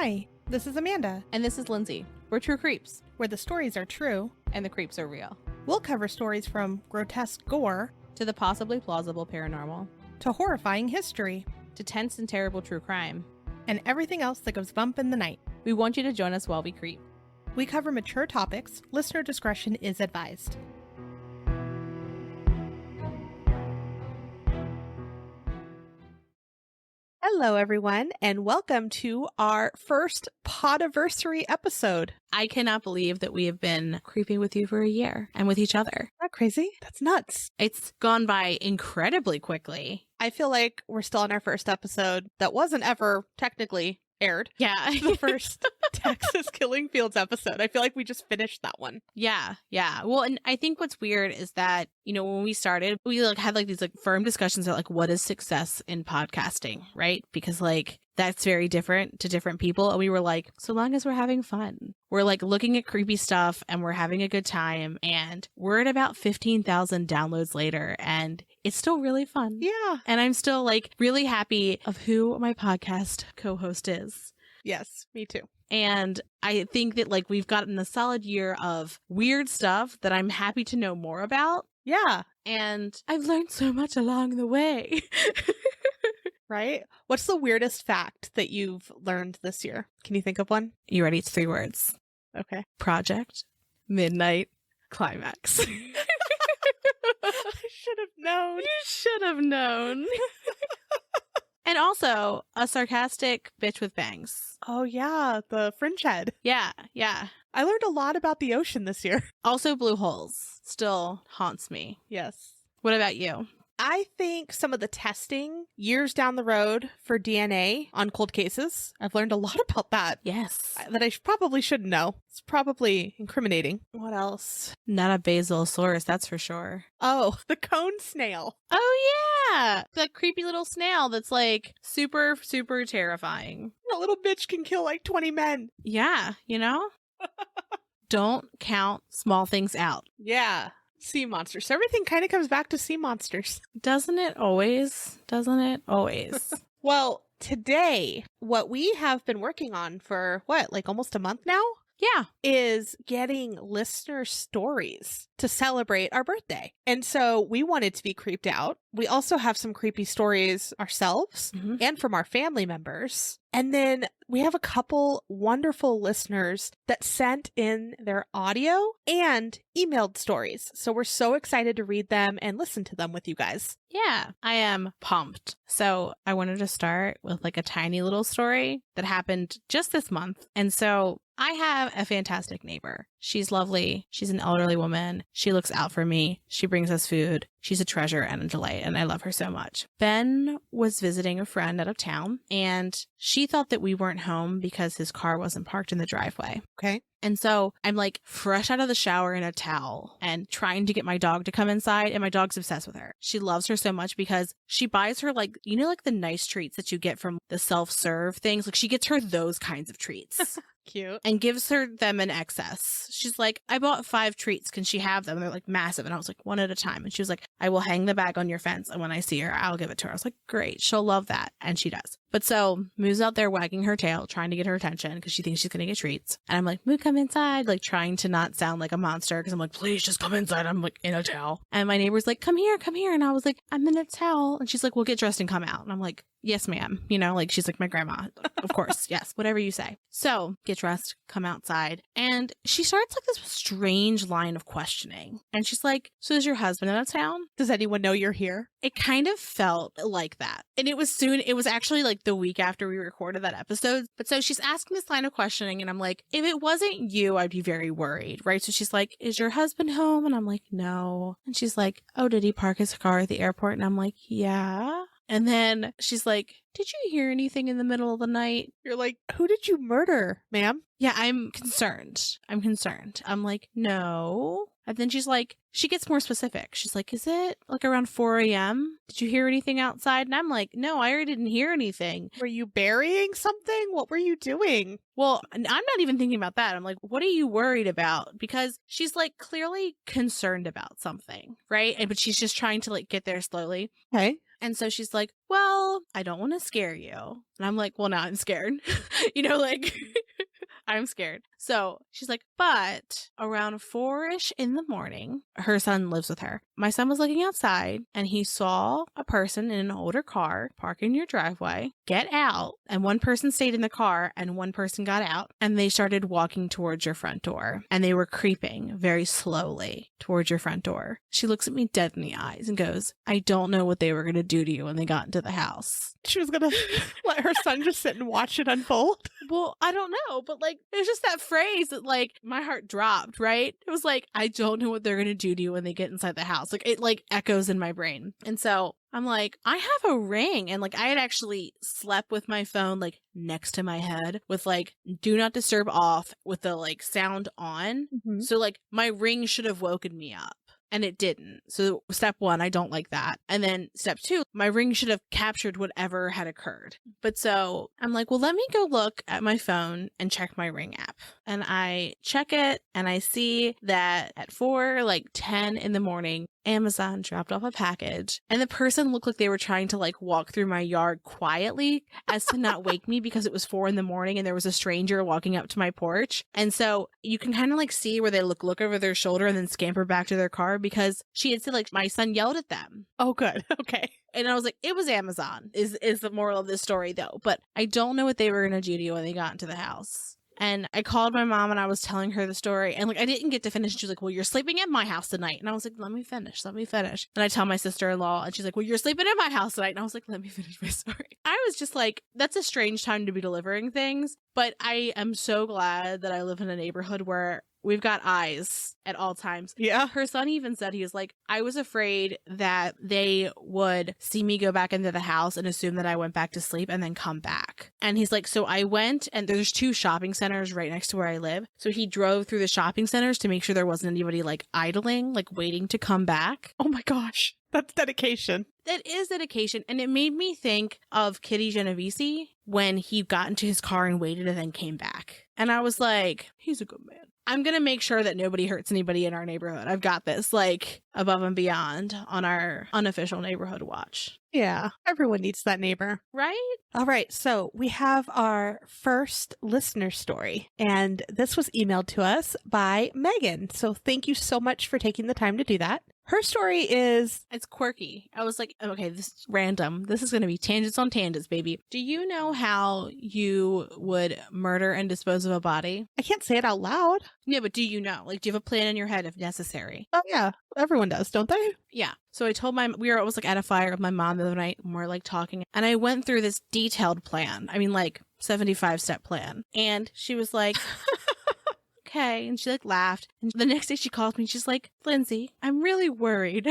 Hi, this is Amanda, And this is Lindsay. We're True Creeps, where the stories are true. and the creeps are real. We'll cover stories from grotesque gore To the possibly plausible paranormal, to horrifying history to tense and terrible true crime. and everything else that goes bump in the night. We want you to join us while we creep. We cover mature topics. Listener discretion is advised. Hello, everyone, and welcome to our first Podiversary episode. I cannot believe that we have been creeping with you for a year and with each other. Isn't that crazy? That's nuts. It's gone by incredibly quickly. I feel like we're still on our first episode that wasn't ever technically aired. Yeah. The first Texas Killing Fields episode. I feel like we just finished that one. Yeah. Well, and I think what's weird is that, when we started, we had these firm discussions about what is success in podcasting, right? Because that's very different to different people. And we were like, so long as we're having fun, we're looking at creepy stuff and we're having a good time. And we're at about 15,000 downloads later and it's still really fun. Yeah. And I'm still really happy of who my podcast co-host is. Yes, me too. And I think that we've gotten a solid year of weird stuff that I'm happy to know more about. Yeah. And I've learned so much along the way. Right? What's the weirdest fact that you've learned this year? Can you think of one? You ready? It's 3 words. Okay. Project, midnight, climax. I should have known. You should have known. And also a sarcastic bitch with bangs. Oh, yeah. The fringe head. Yeah. I learned a lot about the ocean this year. Also blue holes still haunts me. Yes. What about you? I think some of the testing years down the road for DNA on cold cases, I've learned a lot about that. Yes. That I probably shouldn't know. It's probably incriminating. What else? Not a Basilosaurus, that's for sure. Oh, the cone snail. Oh, yeah. The creepy little snail that's super, super terrifying. That little bitch can kill 20 men. Yeah, Don't count small things out. Yeah. Sea monsters. So everything kind of comes back to sea monsters. Doesn't it always? Well, today, what we have been working on for almost a month now? Yeah. Is getting listener stories to celebrate our birthday. And so we wanted to be creeped out. We also have some creepy stories ourselves and from our family members. And then we have a couple wonderful listeners that sent in their audio and emailed stories. So we're so excited to read them and listen to them with you guys. Yeah, I am pumped. So I wanted to start with a tiny little story that happened just this month. And so I have a fantastic neighbor. She's lovely. She's an elderly woman. She looks out for me. She brings us food. She's a treasure and a delight, and I love her so much. Ben was visiting a friend out of town, and she thought that we weren't home because his car wasn't parked in the driveway. Okay. And so I'm fresh out of the shower in a towel and trying to get my dog to come inside. And my dog's obsessed with her. She loves her so much because she buys her the nice treats that you get from the self-serve things. She gets her those kinds of treats. Cute. And gives her them in excess. She's like, I bought 5 treats. Can she have them? And they're massive. And I was like, one at a time. And she was like, I will hang the bag on your fence. And when I see her, I'll give it to her. I was like, great. She'll love that. And she does. But so Moo's out there wagging her tail, trying to get her attention because she thinks she's going to get treats. And I'm like, Moo, come inside. Trying to not sound like a monster because I'm like, please just come inside. I'm in a towel. And my neighbor's like, come here. And I was like, I'm in a towel. And she's like, well, get dressed and come out. And I'm like, yes, ma'am. She's like my grandma. Of course. Yes. Whatever you say. So get dressed, come outside. And she starts this strange line of questioning. And she's like, so is your husband out of town? Does anyone know you're here? It kind of felt like that. And it was actually the week after we recorded that episode. But so she's asking this line of questioning. And I'm like, if it wasn't you, I'd be very worried. Right. So she's like, is your husband home? And I'm like, no. And she's like, oh, did he park his car at the airport? And I'm like, yeah. And then she's like, did you hear anything in the middle of the night? You're like, who did you murder, ma'am? Yeah, I'm concerned. I'm like, no. And then she's like, she gets more specific. She's like, is it around 4 a.m.? Did you hear anything outside? And I'm like, no, I already didn't hear anything. Were you burying something? What were you doing? Well, I'm not even thinking about that. I'm like, what are you worried about? Because she's clearly concerned about something, right? But she's just trying to get there slowly. Okay. And so she's like, well, I don't want to scare you. And I'm like, well, now I'm scared. Like I'm scared. So she's like, but around 4-ish in the morning, her son lives with her. My son was looking outside and he saw a person in an older car park in your driveway, get out, and one person stayed in the car and one person got out and they started walking towards your front door and they were creeping very slowly towards your front door. She looks at me dead in the eyes and goes, I don't know what they were going to do to you when they got into the house. She was going to let her son just sit and watch it unfold. Well, I don't know, but like, it's just that phrase that like my heart dropped, right? It was like, I don't know what they're going to do to you when they get inside the house. Like it like echoes in my brain. And so I'm like, I have a ring. And like, I had actually slept with my phone like next to my head with like do not disturb off with the like sound on. Mm-hmm. So like my ring should have woken me up. And it didn't. So step 1, I don't like that. And then step 2, my ring should have captured whatever had occurred. But so I'm like, well, let me go look at my phone and check my ring app. And I check it and I see that at 4:10 in the morning, Amazon dropped off a package and the person looked like they were trying to like walk through my yard quietly as to not wake me because it was 4 in the morning and there was a stranger walking up to my porch. And so you can kind of like see where they look over their shoulder and then scamper back to their car because she had said like my son yelled at them. Oh, good. Okay. And I was like, it was Amazon is the moral of this story though. But I don't know what they were going to do to you when they got into the house. And I called my mom and I was telling her the story. And like, I didn't get to finish. She was like, well, you're sleeping at my house tonight. And I was like, let me finish. And I tell my sister-in-law and she's like, well, you're sleeping at my house tonight. And I was like, let me finish my story. I was just like, that's a strange time to be delivering things. But I am so glad that I live in a neighborhood where we've got eyes at all times. Yeah. Her son even said, he was like, I was afraid that they would see me go back into the house and assume that I went back to sleep and then come back. And he's like, so I went and there's 2 shopping centers right next to where I live. So he drove through the shopping centers to make sure there wasn't anybody like idling, like waiting to come back. Oh my gosh. That's dedication. That is dedication. And it made me think of Kitty Genovese when he got into his car and waited and then came back. And I was like, he's a good man. I'm going to make sure that nobody hurts anybody in our neighborhood. I've got this like above and beyond on our unofficial neighborhood watch. Yeah, everyone needs that neighbor. Right? All right, so we have our first listener story, and this was emailed to us by Megan. So thank you so much for taking the time to do that. Her story is... It's quirky. I was like, okay, this is random. This is going to be tangents on tangents, baby. Do you know how you would murder and dispose of a body? I can't say it out loud. Yeah, but do you know? Like, do you have a plan in your head if necessary? Oh, yeah. Everyone does, don't they? Yeah. So I told I was like at a fire with my mom the other night and we're like talking. And I went through this detailed plan. I mean, like 75-step plan. And she was like... okay. And she like laughed. And the next day she called me. She's like, Lindsay, I'm really worried.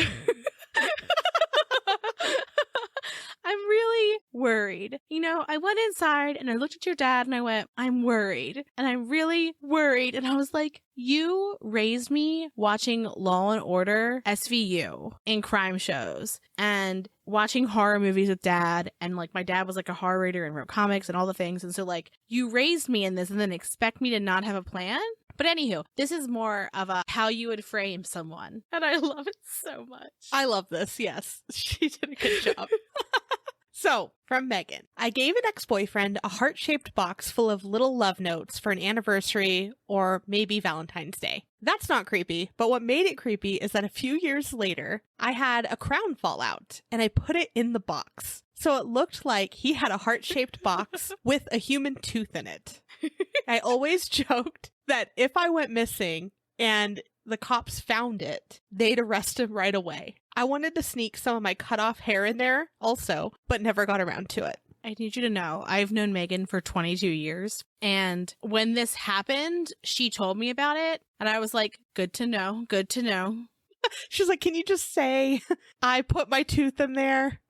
I'm really worried. You know, I went inside and I looked at your dad and I went, I'm worried. And I'm really worried. And I was like, you raised me watching Law and Order SVU in crime shows and watching horror movies with dad. And like my dad was like a horror reader and wrote comics and all the things. And so like you raised me in this and then expect me to not have a plan? But anywho, this is more of a how you would frame someone. And I love it so much. I love this. Yes. She did a good job. So, from Megan, I gave an ex-boyfriend a heart-shaped box full of little love notes for an anniversary or maybe Valentine's Day. That's not creepy, but what made it creepy is that a few years later, I had a crown fall out and I put it in the box. So it looked like he had a heart-shaped box with a human tooth in it. I always joked that if I went missing and the cops found it, they'd arrest him right away. I wanted to sneak some of my cut off hair in there also, but never got around to it. I need you to know, I've known Megan for 22 years. And when this happened, she told me about it. And I was like, good to know, good to know. She's like, can you just say I put my tooth in there?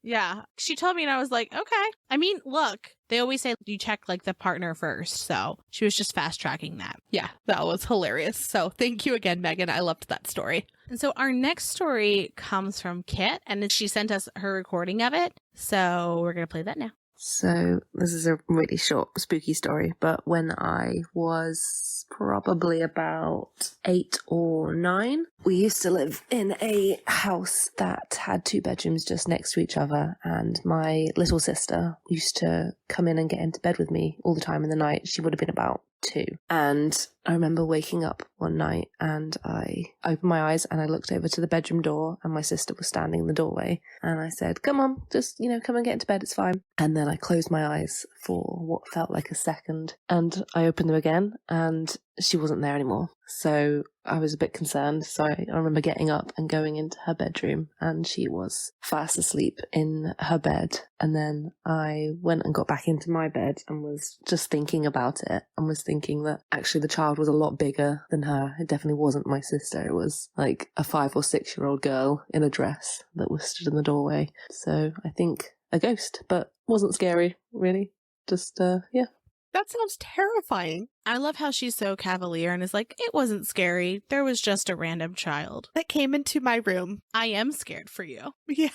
Yeah. She told me and I was like, okay. I mean, look, they always say you check like the partner first. So she was just fast tracking that. Yeah, that was hilarious. So thank you again, Megan. I loved that story. And so our next story comes from Kit and she sent us her recording of it. So we're going to play that now. So this is a really short, spooky story, but when I was probably about 8 or 9, we used to live in a house that had 2 bedrooms just next to each other, and my little sister used to come in and get into bed with me all the time in the night. She would have been about 2. And I remember waking up one night and I opened my eyes and I looked over to the bedroom door and my sister was standing in the doorway, and I said, "Come on, just, come and get into bed, it's fine." And then I closed my eyes for what felt like a second, and I opened them again and she wasn't there anymore. So I was a bit concerned. So I remember getting up and going into her bedroom and she was fast asleep in her bed. And then I went and got back into my bed and was just thinking about it and was thinking that actually the child was a lot bigger than her. It definitely wasn't my sister. It was like a 5 or 6-year-old girl in a dress that was stood in the doorway. So I think a ghost, but wasn't scary, really. Just, yeah. That sounds terrifying. I love how she's so cavalier and is like, it wasn't scary. There was just a random child that came into my room. I am scared for you. Yeah.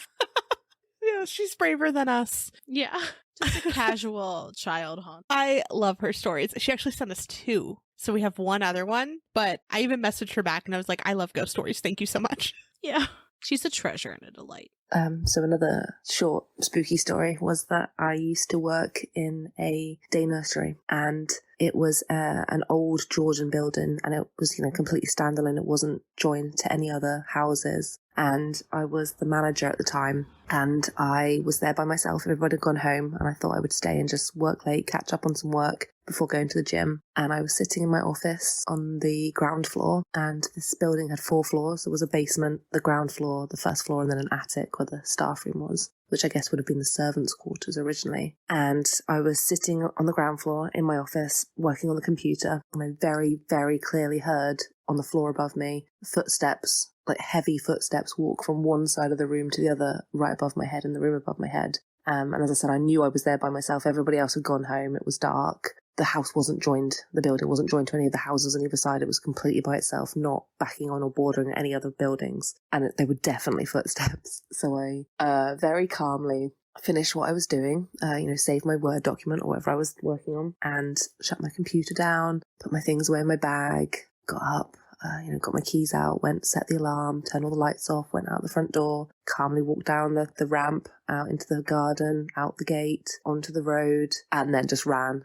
Yeah, she's braver than us. Yeah. Just a casual child haunt. I love her stories. She actually sent us 2. So we have one other one, but I even messaged her back and I was like, I love ghost stories. Thank you so much. Yeah. She's a treasure and a delight. So another short spooky story was that I used to work in a day nursery, and it was an old Georgian building, and it was, completely standalone. It wasn't joined to any other houses. And I was the manager at the time, and I was there by myself. Everybody had gone home, and I thought I would stay and just work late, catch up on some work before going to the gym. And I was sitting in my office on the ground floor, and this building had 4 floors. There was a basement, the ground floor, the first floor, and then an attic where the staff room was, which I guess would have been the servants' quarters originally. And I was sitting on the ground floor in my office, working on the computer, and I very, very clearly heard on the floor above me footsteps, like heavy footsteps, walk from one side of the room to the other, right above my head, in the room above my head. And as I said, I knew I was there by myself. Everybody else had gone home. It was dark. The house wasn't joined, the building wasn't joined to any of the houses on either side. It was completely by itself, not backing on or bordering any other buildings. And they were definitely footsteps. So I very calmly finished what I was doing, saved my Word document or whatever I was working on, and shut my computer down, put my things away in my bag, got up, got my keys out, went, set the alarm, turned all the lights off, went out the front door, calmly walked down the ramp, out into the garden, out the gate, onto the road, and then just ran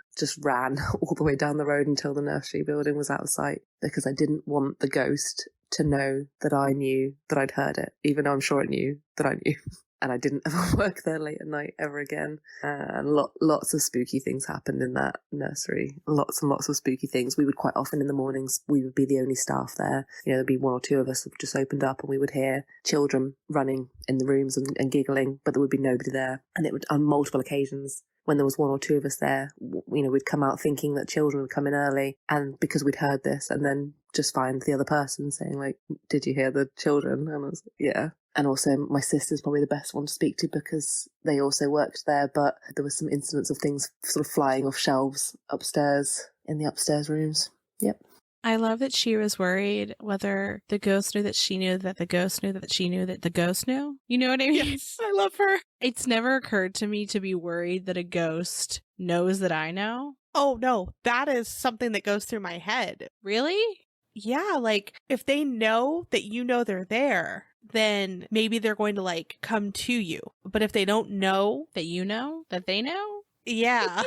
all the way down the road until the nursery building was out of sight, because I didn't want the ghost to know that I knew that I'd heard it, even though I'm sure it knew that I knew. And I didn't ever work there late at night ever again. And lots of spooky things happened in that nursery. Lots and lots of spooky things. We would quite often in the mornings, we would be the only staff there. There'd be 1 or 2 of us that just opened up, and we would hear children running in the rooms and giggling, but there would be nobody there. And it would, on multiple occasions, when there was 1 or 2 of us there, we'd come out thinking that children would come in early, and because we'd heard this, and then just find the other person saying, like, "Did you hear the children?" And I was like, "Yeah." And also my sister's probably the best one to speak to because they also worked there, but there was some incidents of things sort of flying off shelves upstairs in the upstairs rooms. Yep. I love that she was worried whether the ghost knew that she knew that the ghost knew that she knew that the ghost knew. You know what I mean? Yes, I love her. It's never occurred to me to be worried that a ghost knows that I know. Oh, no. That is something that goes through my head. Really? Yeah, like, if they know that you know they're there, then maybe they're going to, like, come to you. But if they don't know that you know, that they know? Yeah,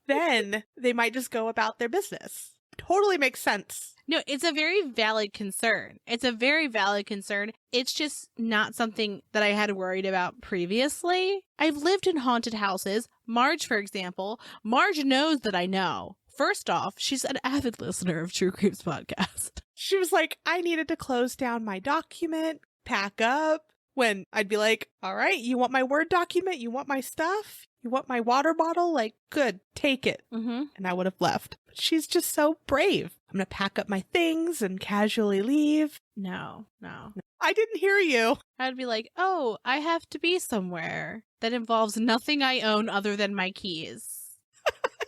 then they might just go about their business. Totally makes sense. No, it's a very valid concern. It's a very valid concern. It's just not something that I had worried about previously. I've lived in haunted houses. Marge, for example, Marge knows that I know. First off, she's an avid listener of True Creeps podcast. She was like, I needed to close down my document, pack up. When I'd be like, all right, you want my Word document? You want my stuff? You want my water bottle? Like, good, take it. Mm-hmm. And I would have left. But she's just so brave. I'm going to pack up my things and casually leave. No. I didn't hear you. I'd be like, oh, I have to be somewhere that involves nothing I own other than my keys.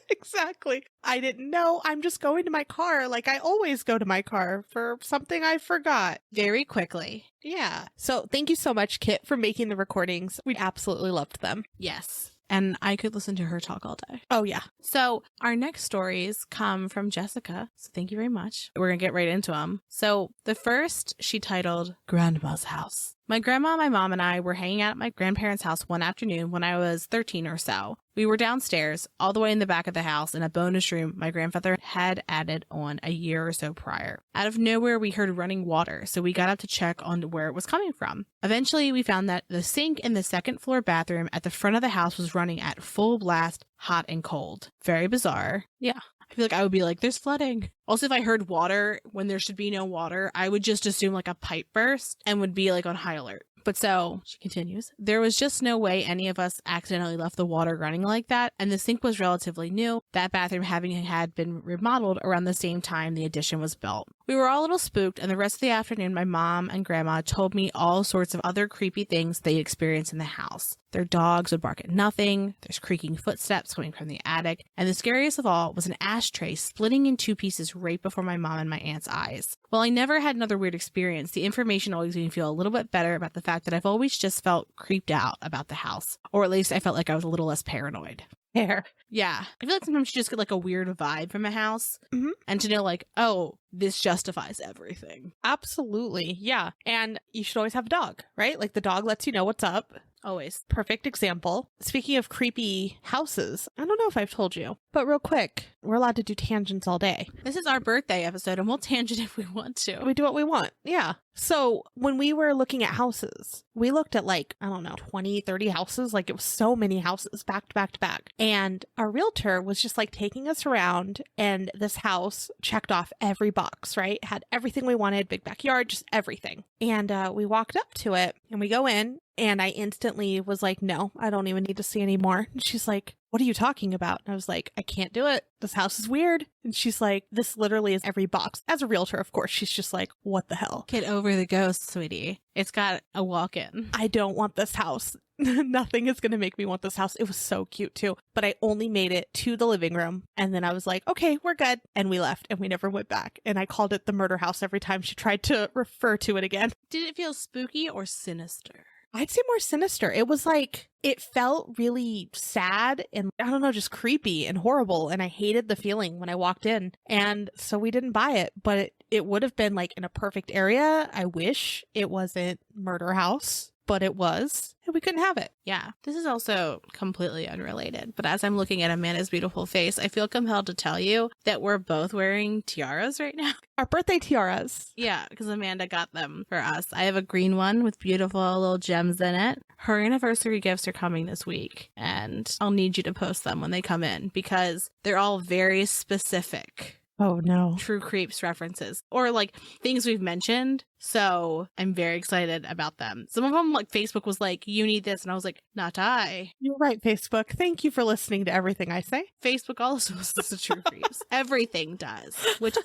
Exactly. I didn't know. I'm just going to my car like I always go to my car for something I forgot. Very quickly. Yeah. So thank you so much, Kit, for making the recordings. We absolutely loved them. Yes. and I could listen to her talk all day. Oh, yeah. So our next stories come from Jessica. So thank you very much. We're going to get right into them. So the first she titled Grandma's House. My grandma, my mom, and I were hanging out at my grandparents' house one afternoon when I was 13 or so. We were downstairs, all the way in the back of the house, in a bonus room my grandfather had added on a year or so prior. Out of nowhere, we heard running water, so we got up to check on where it was coming from. Eventually, we found that the sink in the second floor bathroom at the front of the house was running at full blast, hot and cold. Very bizarre. Yeah. I feel like I would be like, there's flooding. Also, if I heard water when there should be no water, I would just assume like a pipe burst and would be like on high alert. But so, she continues, there was just no way any of us accidentally left the water running like that, and the sink was relatively new, that bathroom having had been remodeled around the same time the addition was built. We were all a little spooked, and the rest of the afternoon my mom and grandma told me all sorts of other creepy things they experienced in the house. Their dogs would bark at nothing, there's creaking footsteps coming from the attic, and the scariest of all was an ashtray splitting in two pieces right before my mom and my aunt's eyes. While I never had another weird experience, the information always made me feel a little bit better about the fact that I've always just felt creeped out about the house. Or at least I felt like I was a little less paranoid. Hair. Yeah. I feel like sometimes you just get like a weird vibe from a house. Mm-hmm. And to know like, oh, this justifies everything. Absolutely. Yeah. And you should always have a dog, right? Like the dog lets you know what's up. Always. Perfect example. Speaking of creepy houses, I don't know if I've told you, but real quick, we're allowed to do tangents all day. This is our birthday episode and we'll tangent if we want to. We do what we want. Yeah. So when we were looking at houses, we looked at like, I don't know, 20, 30 houses. Like it was so many houses back to back to back. And our realtor was just like taking us around, and this house checked off every box, right? Had everything we wanted, big backyard, just everything. And we walked up to it and we go in, and I instantly was like, no, I don't even need to see anymore. And she's like, what are you talking about? And I was like, I can't do it. This house is weird. And she's like, this literally is every box. As a realtor, of course, she's just like, what the hell? Get over the ghost, sweetie. It's got a walk-in. I don't want this house. Nothing is going to make me want this house. It was so cute too. But I only made it to the living room. And then I was like, okay, we're good. And we left and we never went back. And I called it the murder house every time she tried to refer to it again. Did it feel spooky or sinister? I'd say more sinister. It was like, it felt really sad and I don't know, just creepy and horrible. And I hated the feeling when I walked in. And so we didn't buy it, but it would have been like in a perfect area. I wish it wasn't murder house, but it was, and we couldn't have it. Yeah. This is also completely unrelated, but as I'm looking at Amanda's beautiful face, I feel compelled to tell you that we're both wearing tiaras right now. Our birthday tiaras. Yeah, because Amanda got them for us. I have a green one with beautiful little gems in it. Her anniversary gifts are coming this week, and I'll need you to post them when they come in because they're all very specific. Oh no. True Creeps references or like things we've mentioned. So I'm very excited about them. Some of them, like Facebook was like, you need this. And I was like, not I. You're right, Facebook. Thank you for listening to everything I say. Facebook also listens to True Creeps. Everything does. Which,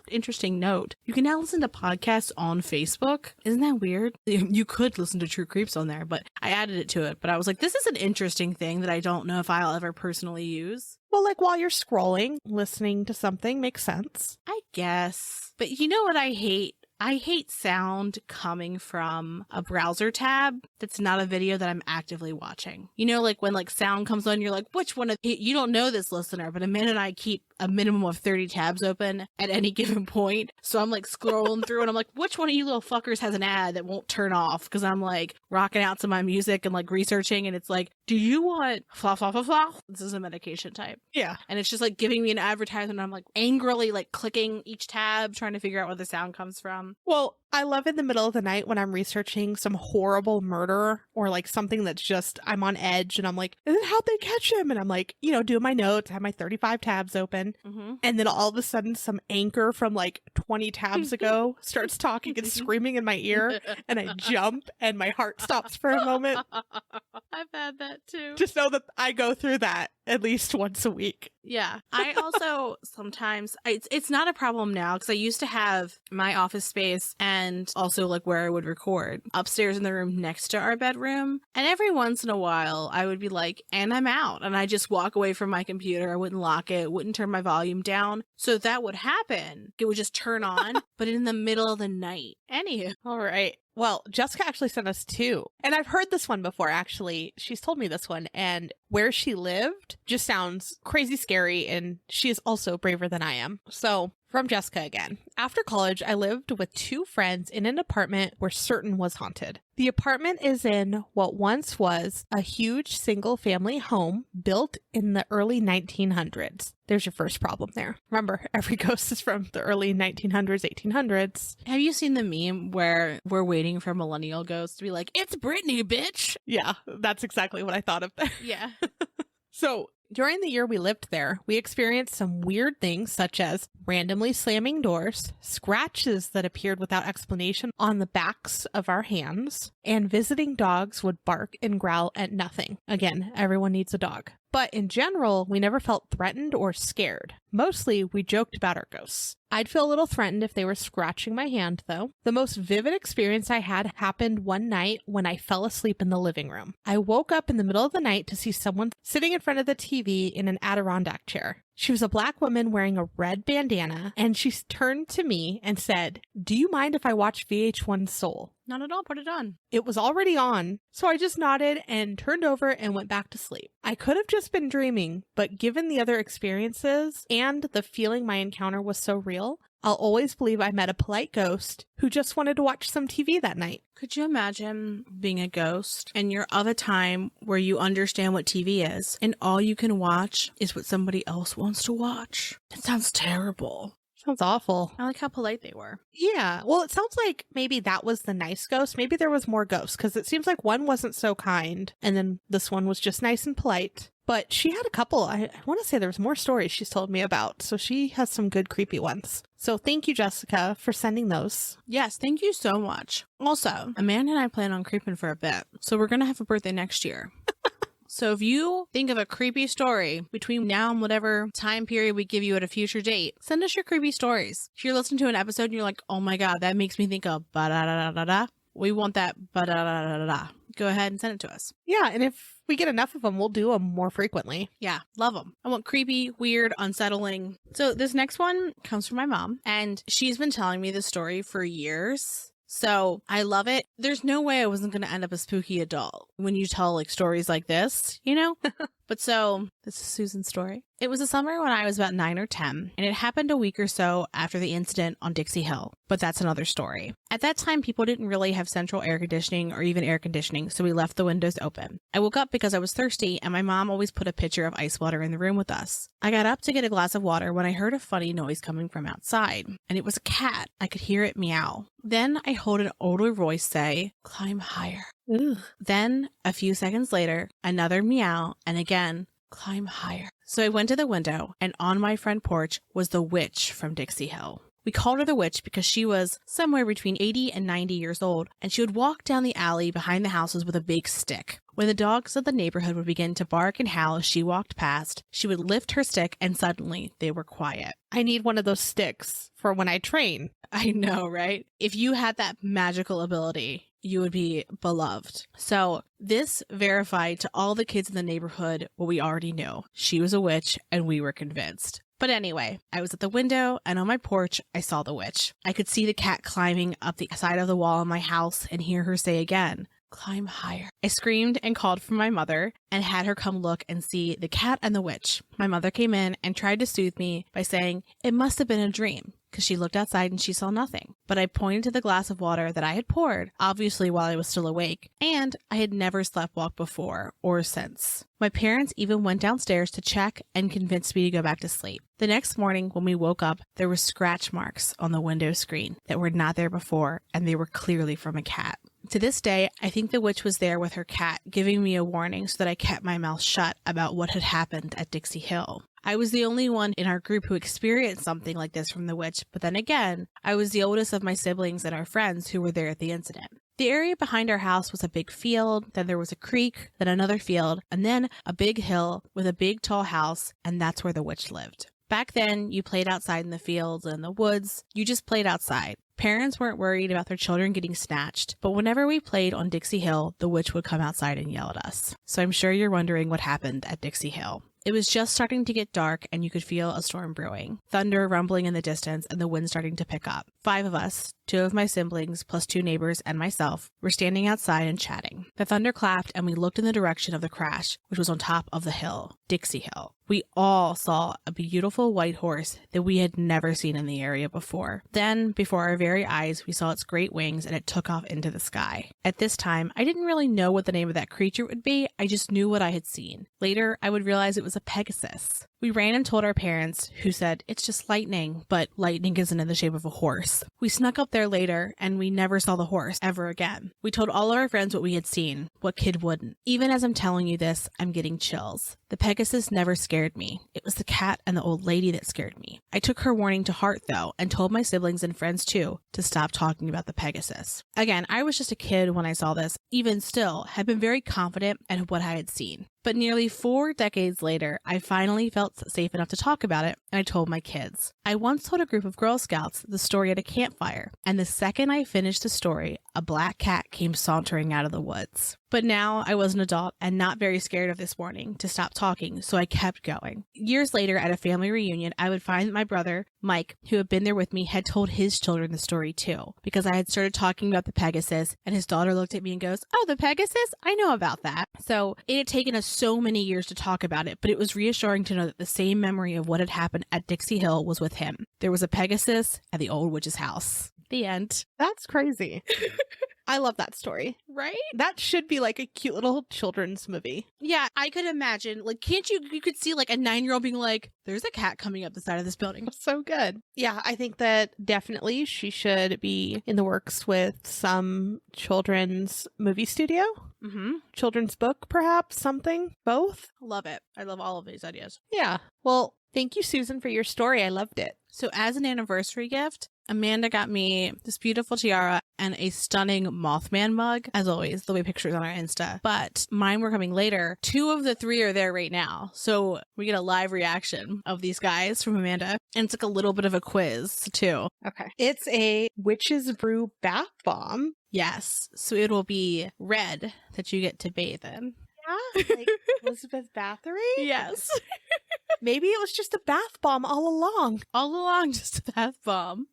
interesting note, you can now listen to podcasts on Facebook. Isn't that weird? You could listen to True Creeps on there, but I added it to it. But I was like, this is an interesting thing that I don't know if I'll ever personally use. Well, like while you're scrolling, listening to something makes sense. I guess. But you know what I hate? I hate sound coming from a browser tab that's not a video that I'm actively watching. You know, like when like sound comes on, you're like, which one of you don't know this listener, but Amanda and I keep a minimum of 30 tabs open at any given point. So I'm like scrolling through and I'm like, which one of you little fuckers has an ad that won't turn off? Because I'm like rocking out to my music and like researching and it's like, do you want fla fla fla fla? This is a medication type. Yeah. And it's just like giving me an advertisement. And I'm like angrily like clicking each tab, trying to figure out where the sound comes from. Well, I love in the middle of the night when I'm researching some horrible murder or like something that's just, I'm on edge and I'm like, and then how'd they catch him? And I'm like, you know, doing my notes, have my 35 tabs open. Mm-hmm. And then all of a sudden some anchor from like 20 tabs ago starts talking and screaming in my ear and I jump and my heart stops for a moment. I've had that too. Just know that I go through that at least once a week. Yeah. I also sometimes, it's not a problem now because I used to have my office space and also like where I would record upstairs in the room next to our bedroom. And every once in a while I would be like, and I'm out. And I just walk away from my computer. I wouldn't lock it, wouldn't turn my volume down. So that would happen. It would just turn on, but in the middle of the night. Anywho. All right. Well, Jessica actually sent us two. And I've heard this one before, actually. She's told me this one. And where she lived just sounds crazy scary. And she is also braver than I am. So from Jessica again. After college, I lived with two friends in an apartment where certain was haunted. The apartment is in what once was a huge single family home built in the early 1900s. There's your first problem there. Remember, every ghost is from the early 1900s, 1800s. Have you seen the meme where we're waiting for millennial ghosts to be like, it's Britney, bitch? Yeah, that's exactly what I thought of there. Yeah. So during the year we lived there, we experienced some weird things such as randomly slamming doors, scratches that appeared without explanation on the backs of our hands, and visiting dogs would bark and growl at nothing. Again, everyone needs a dog. But in general, we never felt threatened or scared. Mostly, we joked about our ghosts. I'd feel a little threatened if they were scratching my hand, though. The most vivid experience I had happened one night when I fell asleep in the living room. I woke up in the middle of the night to see someone sitting in front of the TV in an Adirondack chair. She was a black woman wearing a red bandana, and she turned to me and said, "Do you mind if I watch VH1 Soul?" Not at all. Put it on. It was already on, so I just nodded and turned over and went back to sleep. I could have just been dreaming, but given the other experiences and the feeling my encounter was so real, I'll always believe I met a polite ghost who just wanted to watch some TV that night. Could you imagine being a ghost and you're of a time where you understand what TV is and all you can watch is what somebody else wants to watch? That sounds terrible. Sounds awful. I like how polite they were. Yeah. Well, it sounds like maybe that was the nice ghost. Maybe there was more ghosts because it seems like one wasn't so kind and then this one was just nice and polite. But she had a couple. I want to say there was more stories she's told me about. So she has some good creepy ones. So thank you, Jessica, for sending those. Yes, thank you so much. Also, Amanda and I plan on creeping for a bit. So we're going to have a birthday next year. So if you think of a creepy story between now and whatever time period we give you at a future date, send us your creepy stories. If you're listening to an episode and you're like, oh my God, that makes me think of ba-da-da-da-da-da, we want that ba-da-da-da-da-da. Go ahead and send it to us. Yeah, and if we get enough of them, we'll do them more frequently. Yeah, love them. I want creepy, weird, unsettling. So this next one comes from my mom, and she's been telling me this story for years. So I love it. There's no way I wasn't going to end up a spooky adult when you tell like stories like this, you know? But so this is Susan's story. It was a summer when I was about 9 or 10, and it happened a week or so after the incident on Dixie Hill. But that's another story. At that time, people didn't really have central air conditioning or even air conditioning, so we left the windows open. I woke up because I was thirsty, and my mom always put a pitcher of ice water in the room with us. I got up to get a glass of water when I heard a funny noise coming from outside, and it was a cat. I could hear it meow. Then I heard an older voice say, "Climb higher." Ugh. Then, a few seconds later, another meow, and again, "Climb higher." So I went to the window, and on my front porch was the witch from Dixie Hill. We called her the witch because she was somewhere between 80 and 90 years old, and she would walk down the alley behind the houses with a big stick. When the dogs of the neighborhood would begin to bark and howl as she walked past, she would lift her stick, and suddenly they were quiet. I need one of those sticks for when I train. I know, right? If you had that magical ability, you would be beloved. So this verified to all the kids in the neighborhood what we already knew. She was a witch, and we were convinced. But anyway, I was at the window, and on my porch, I saw the witch. I could see the cat climbing up the side of the wall in my house and hear her say again, "Climb higher." I screamed and called for my mother and had her come look and see the cat and the witch. My mother came in and tried to soothe me by saying it must have been a dream, because she looked outside and she saw nothing. But I pointed to the glass of water that I had poured, obviously while I was still awake, and I had never sleptwalked before or since. My parents even went downstairs to check and convinced me to go back to sleep. The next morning when we woke up, there were scratch marks on the window screen that were not there before, and they were clearly from a cat. To this day, I think the witch was there with her cat, giving me a warning so that I kept my mouth shut about what had happened at Dixie Hill. I was the only one in our group who experienced something like this from the witch, but then again, I was the oldest of my siblings and our friends who were there at the incident. The area behind our house was a big field, then there was a creek, then another field, and then a big hill with a big tall house, and that's where the witch lived. Back then, you played outside in the fields and the woods. You just played outside. Parents weren't worried about their children getting snatched, but whenever we played on Dixie Hill, the witch would come outside and yell at us. So I'm sure you're wondering what happened at Dixie Hill. It was just starting to get dark and you could feel a storm brewing. Thunder rumbling in the distance and the wind starting to pick up. 5 of us, 2 of my siblings plus 2 neighbors and myself, were standing outside and chatting. The thunder clapped and we looked in the direction of the crash, which was on top of the hill, Dixie Hill. We all saw a beautiful white horse that we had never seen in the area before. Then, before our very eyes, we saw its great wings and it took off into the sky. At this time, I didn't really know what the name of that creature would be, I just knew what I had seen. Later, I would realize it was a Pegasus. We ran and told our parents, who said, "It's just lightning," but lightning isn't in the shape of a horse. We snuck up there later, and we never saw the horse ever again. We told all of our friends what we had seen. What kid wouldn't? Even as I'm telling you this, I'm getting chills. The Pegasus never scared me. It was the cat and the old lady that scared me. I took her warning to heart, though, and told my siblings and friends, too, to stop talking about the Pegasus. Again, I was just a kid when I saw this. Even still, had been very confident in what I had seen. But nearly 4 decades later, I finally felt safe enough to talk about it, and I told my kids. I once told a group of Girl Scouts the story at a campfire, and the second I finished the story, a black cat came sauntering out of the woods. But now I was an adult and not very scared of this warning to stop talking, so I kept going. Years later, at a family reunion, I would find that my brother, Mike, who had been there with me, had told his children the story too, because I had started talking about the Pegasus, and his daughter looked at me and goes, "Oh, the Pegasus? I know about that." So it had taken us so many years to talk about it, but it was reassuring to know that the same memory of what had happened at Dixie Hill was with him. There was a Pegasus at the old witch's house. The end. That's crazy. I love that story. Right? That should be like a cute little children's movie. Yeah, I could imagine. Like, can't you could see like a 9-year-old being like, "There's a cat coming up the side of this building." So good. Yeah, I think that definitely she should be in the works with some children's movie studio. Mm-hmm. Children's book, perhaps, something. Both. Love it. I love all of these ideas. Yeah. Well, thank you, Susan, for your story. I loved it. So as an anniversary gift, Amanda got me this beautiful tiara and a stunning Mothman mug. As always, there'll be pictures on our Insta. But mine were coming later. 2 of the 3 are there right now. So we get a live reaction of these guys from Amanda. And it's like a little bit of a quiz, too. Okay. It's a witch's brew bath bomb. Yes. So it will be red that you get to bathe in. Yeah, like Elizabeth Bathory? Yes. Maybe it was just a bath bomb all along. All along, just a bath bomb.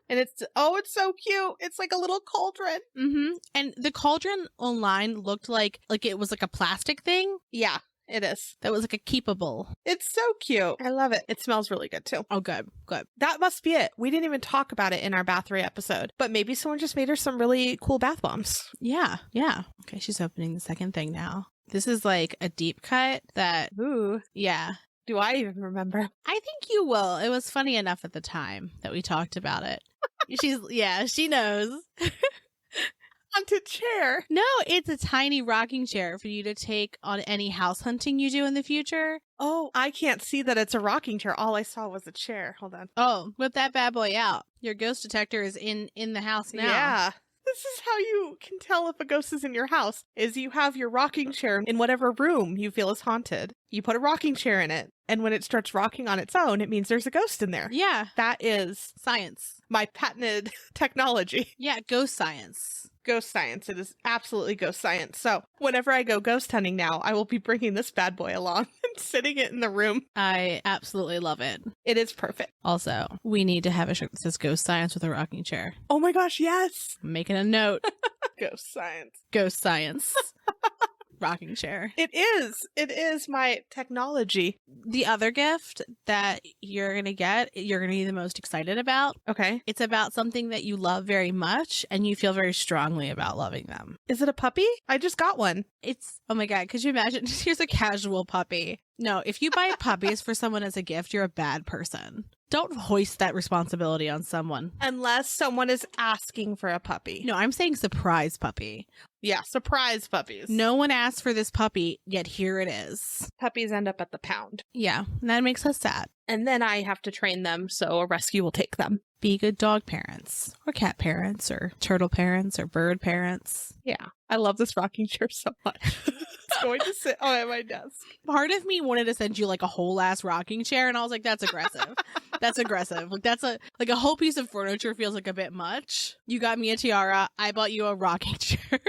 And it's so cute. It's like a little cauldron. Mm-hmm. And the cauldron online looked like it was like a plastic thing. Yeah, it is. That was like a keepable. It's so cute. I love it. It smells really good too. Oh, good. Good. That must be it. We didn't even talk about it in our Bathory episode, but maybe someone just made her some really cool bath bombs. Yeah. Yeah. Okay, she's opening the second thing now. This is like a deep cut that, Ooh. yeah. Do I even remember? I think you will. It was funny enough at the time that we talked about it. She knows. Haunted chair. No, it's a tiny rocking chair for you to take on any house hunting you do in the future. Oh, I can't see that it's a rocking chair. All I saw was a chair. Hold on. Oh, whip that bad boy out. Your ghost detector is in the house now. Yeah. This is how you can tell if a ghost is in your house, is you have your rocking chair in whatever room you feel is haunted. You put a rocking chair in it, and when it starts rocking on its own, it means there's a ghost in there. Yeah. That is Science. my patented technology. Yeah, ghost science. Ghost science. It is absolutely ghost science. So whenever I go ghost hunting now, I will be bringing this bad boy along and sitting it in the room. I absolutely love it. It is perfect. Also, we need to have a shirt that says ghost science with a rocking chair. Oh my gosh, yes. I'm making a note. Ghost science. Ghost science. Rocking chair. It is. It is my technology. The other gift that you're going to get, you're going to be the most excited about. Okay. It's about something that you love very much and you feel very strongly about loving them. Is it a puppy? I just got one. It's, oh my God, could you imagine? Here's a casual puppy. No, if you buy puppies for someone as a gift, you're a bad person. Don't hoist that responsibility on someone. Unless someone is asking for a puppy. No, I'm saying surprise puppy. Yeah, surprise puppies. No one asked for this puppy, yet here it is. Puppies end up at the pound. Yeah, and that makes us sad. And then I have to train them, so a rescue will take them. Be good dog parents, or cat parents, or turtle parents, or bird parents. Yeah. I love this rocking chair so much. It's going to sit at my desk. Part of me wanted to send you like a whole ass rocking chair, and I was like, that's aggressive. That's aggressive. Like that's a whole piece of furniture feels like a bit much. You got me a tiara. I bought you a rocking chair.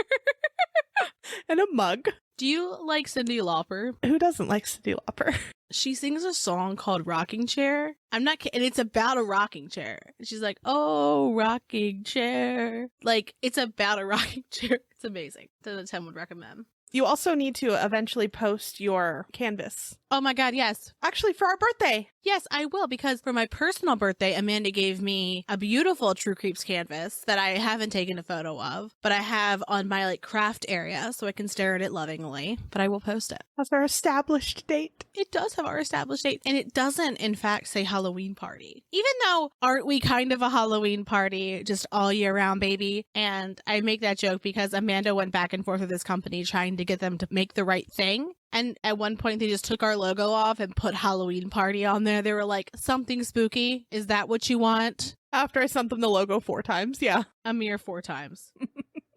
And a mug. Do you like Cyndi Lauper? Who doesn't like Cyndi Lauper? She sings a song called Rocking Chair. I'm not kidding. And it's about a rocking chair. She's like, oh, rocking chair. Like, it's about a rocking chair. It's amazing. 10 out of 10 would recommend. You also need to eventually post your canvas. Oh my God, yes. Actually, for our birthday. Yes, I will, because for my personal birthday, Amanda gave me a beautiful True Creeps canvas that I haven't taken a photo of, but I have on my like craft area so I can stare at it lovingly, but I will post it. That's our established date. It does have our established date, and it doesn't, in fact, say Halloween party. Even though, aren't we kind of a Halloween party just all year round, baby? And I make that joke because Amanda went back and forth with this company trying to get them to make the right thing. And at one point, they just took our logo off and put Halloween party on there. They were like, something spooky. Is that what you want? After I sent them the logo 4 times, yeah. A mere 4 times.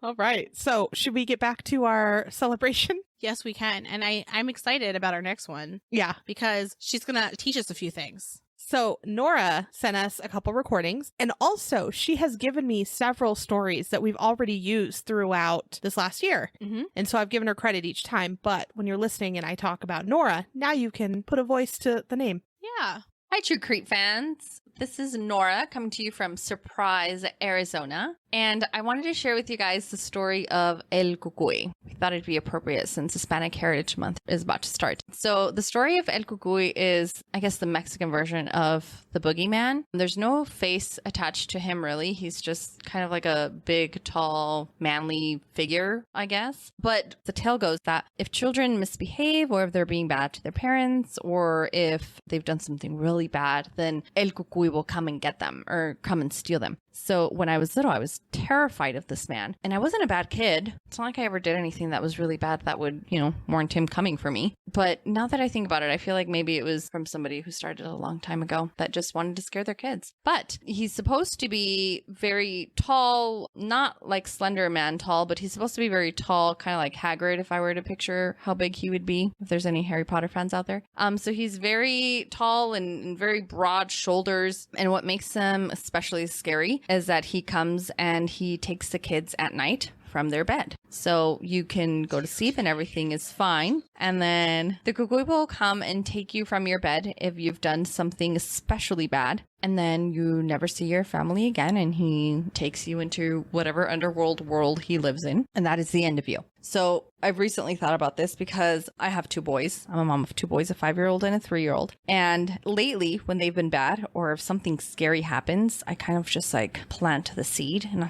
All right. So should we get back to our celebration? Yes, we can. And I'm excited about our next one. Yeah. Because she's going to teach us a few things. So Nora sent us a couple recordings, and also she has given me several stories that we've already used throughout this last year. Mm-hmm. And so I've given her credit each time. But when you're listening and I talk about Nora, now you can put a voice to the name. Yeah. Hi, True Creep fans. This is Nora coming to you from Surprise, Arizona. And I wanted to share with you guys the story of El Cucuy. We thought it'd be appropriate since Hispanic Heritage Month is about to start. So the story of El Cucuy is, I guess, the Mexican version of the boogeyman. There's no face attached to him, really. He's just kind of like a big, tall, manly figure, I guess. But the tale goes that if children misbehave, or if they're being bad to their parents, or if they've done something really bad, then El Cucuy will come and get them or come and steal them. So when I was little, I was terrified of this man. And I wasn't a bad kid. It's not like I ever did anything that was really bad that would, warrant him coming for me. But now that I think about it, I feel like maybe it was from somebody who started a long time ago that just wanted to scare their kids. But he's supposed to be very tall, not like Slender Man tall, but he's supposed to be very tall, kind of like Hagrid, if I were to picture how big he would be, if there's any Harry Potter fans out there. So he's very tall and very broad shoulders. And what makes him especially scary is that he comes and he takes the kids at night from their bed. So you can go to sleep and everything is fine. And then the Cucuy will come and take you from your bed if you've done something especially bad. And then you never see your family again, and he takes you into whatever underworld world he lives in. And that is the end of you. So I've recently thought about this because I have 2 boys. I'm a mom of 2 boys, a 5-year-old and a 3-year-old. And lately, when they've been bad or if something scary happens, I kind of just like plant the seed and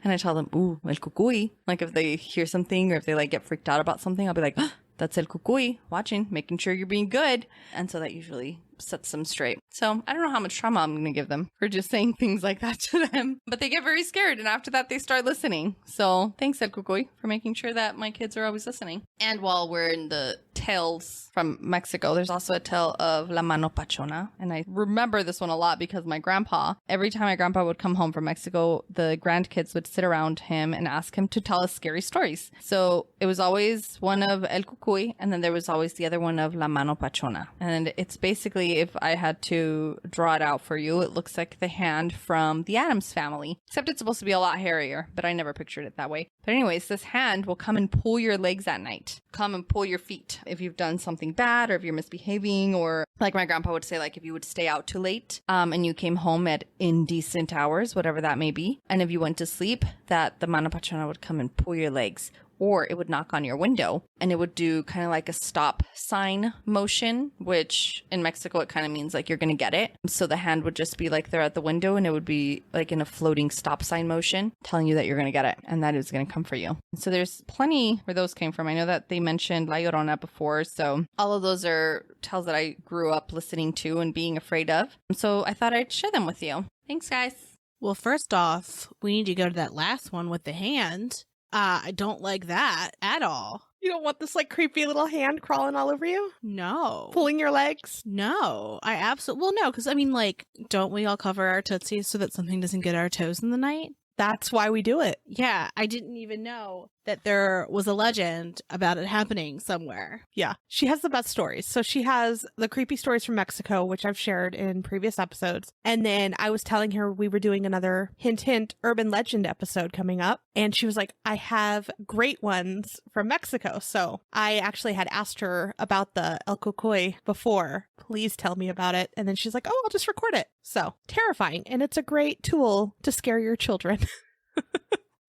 I tell them, ooh, El Cucuy. Like if they hear something or if they like get freaked out about something, I'll be like, oh, that's El Cucuy, watching, making sure you're being good. And so that usually sets them straight. So I don't know how much trauma I'm going to give them for just saying things like that to them, but they get very scared. And after that, they start listening. So thanks, El Cucuy, for making sure that my kids are always listening. And while we're in the tales from Mexico, there's also a tale of La Mano Pachona. And I remember this one a lot because my grandpa, every time my grandpa would come home from Mexico, the grandkids would sit around him and ask him to tell us scary stories. So it was always one of El Cucuy, and then there was always the other one of La Mano Pachona. And it's basically, if I had to draw it out for you, it looks like the hand from the Addams Family, except it's supposed to be a lot hairier, but I never pictured it that way. But anyways, this hand will come and pull your legs at night, come and pull your feet if you've done something bad or if you're misbehaving, or like my grandpa would say, like if you would stay out too late and you came home at indecent hours, whatever that may be, and if you went to sleep, that the Mano Pachona would come and pull your legs. Or it would knock on your window and it would do kind of like a stop sign motion, which in Mexico, it kind of means like you're going to get it. So the hand would just be like there at the window and it would be like in a floating stop sign motion telling you that you're going to get it and that it's going to come for you. So there's plenty where those came from. I know that they mentioned La Llorona before. So all of those are tales that I grew up listening to and being afraid of. So I thought I'd share them with you. Thanks, guys. Well, first off, we need to go to that last one with the hand. I don't like that at all. You don't want this like creepy little hand crawling all over you? No. Pulling your legs? No. I absolutely, well, no, because I mean, like, don't we all cover our tootsies so that something doesn't get our toes in the night? That's why we do it. Yeah, I didn't even know that there was a legend about it happening somewhere. Yeah, she has the best stories. So she has the creepy stories from Mexico, which I've shared in previous episodes. And then I was telling her we were doing another hint, hint, urban legend episode coming up. And she was like, I have great ones from Mexico. So I actually had asked her about the El Cocoy before. Please tell me about it. And then she's like, oh, I'll just record it. So terrifying. And it's a great tool to scare your children.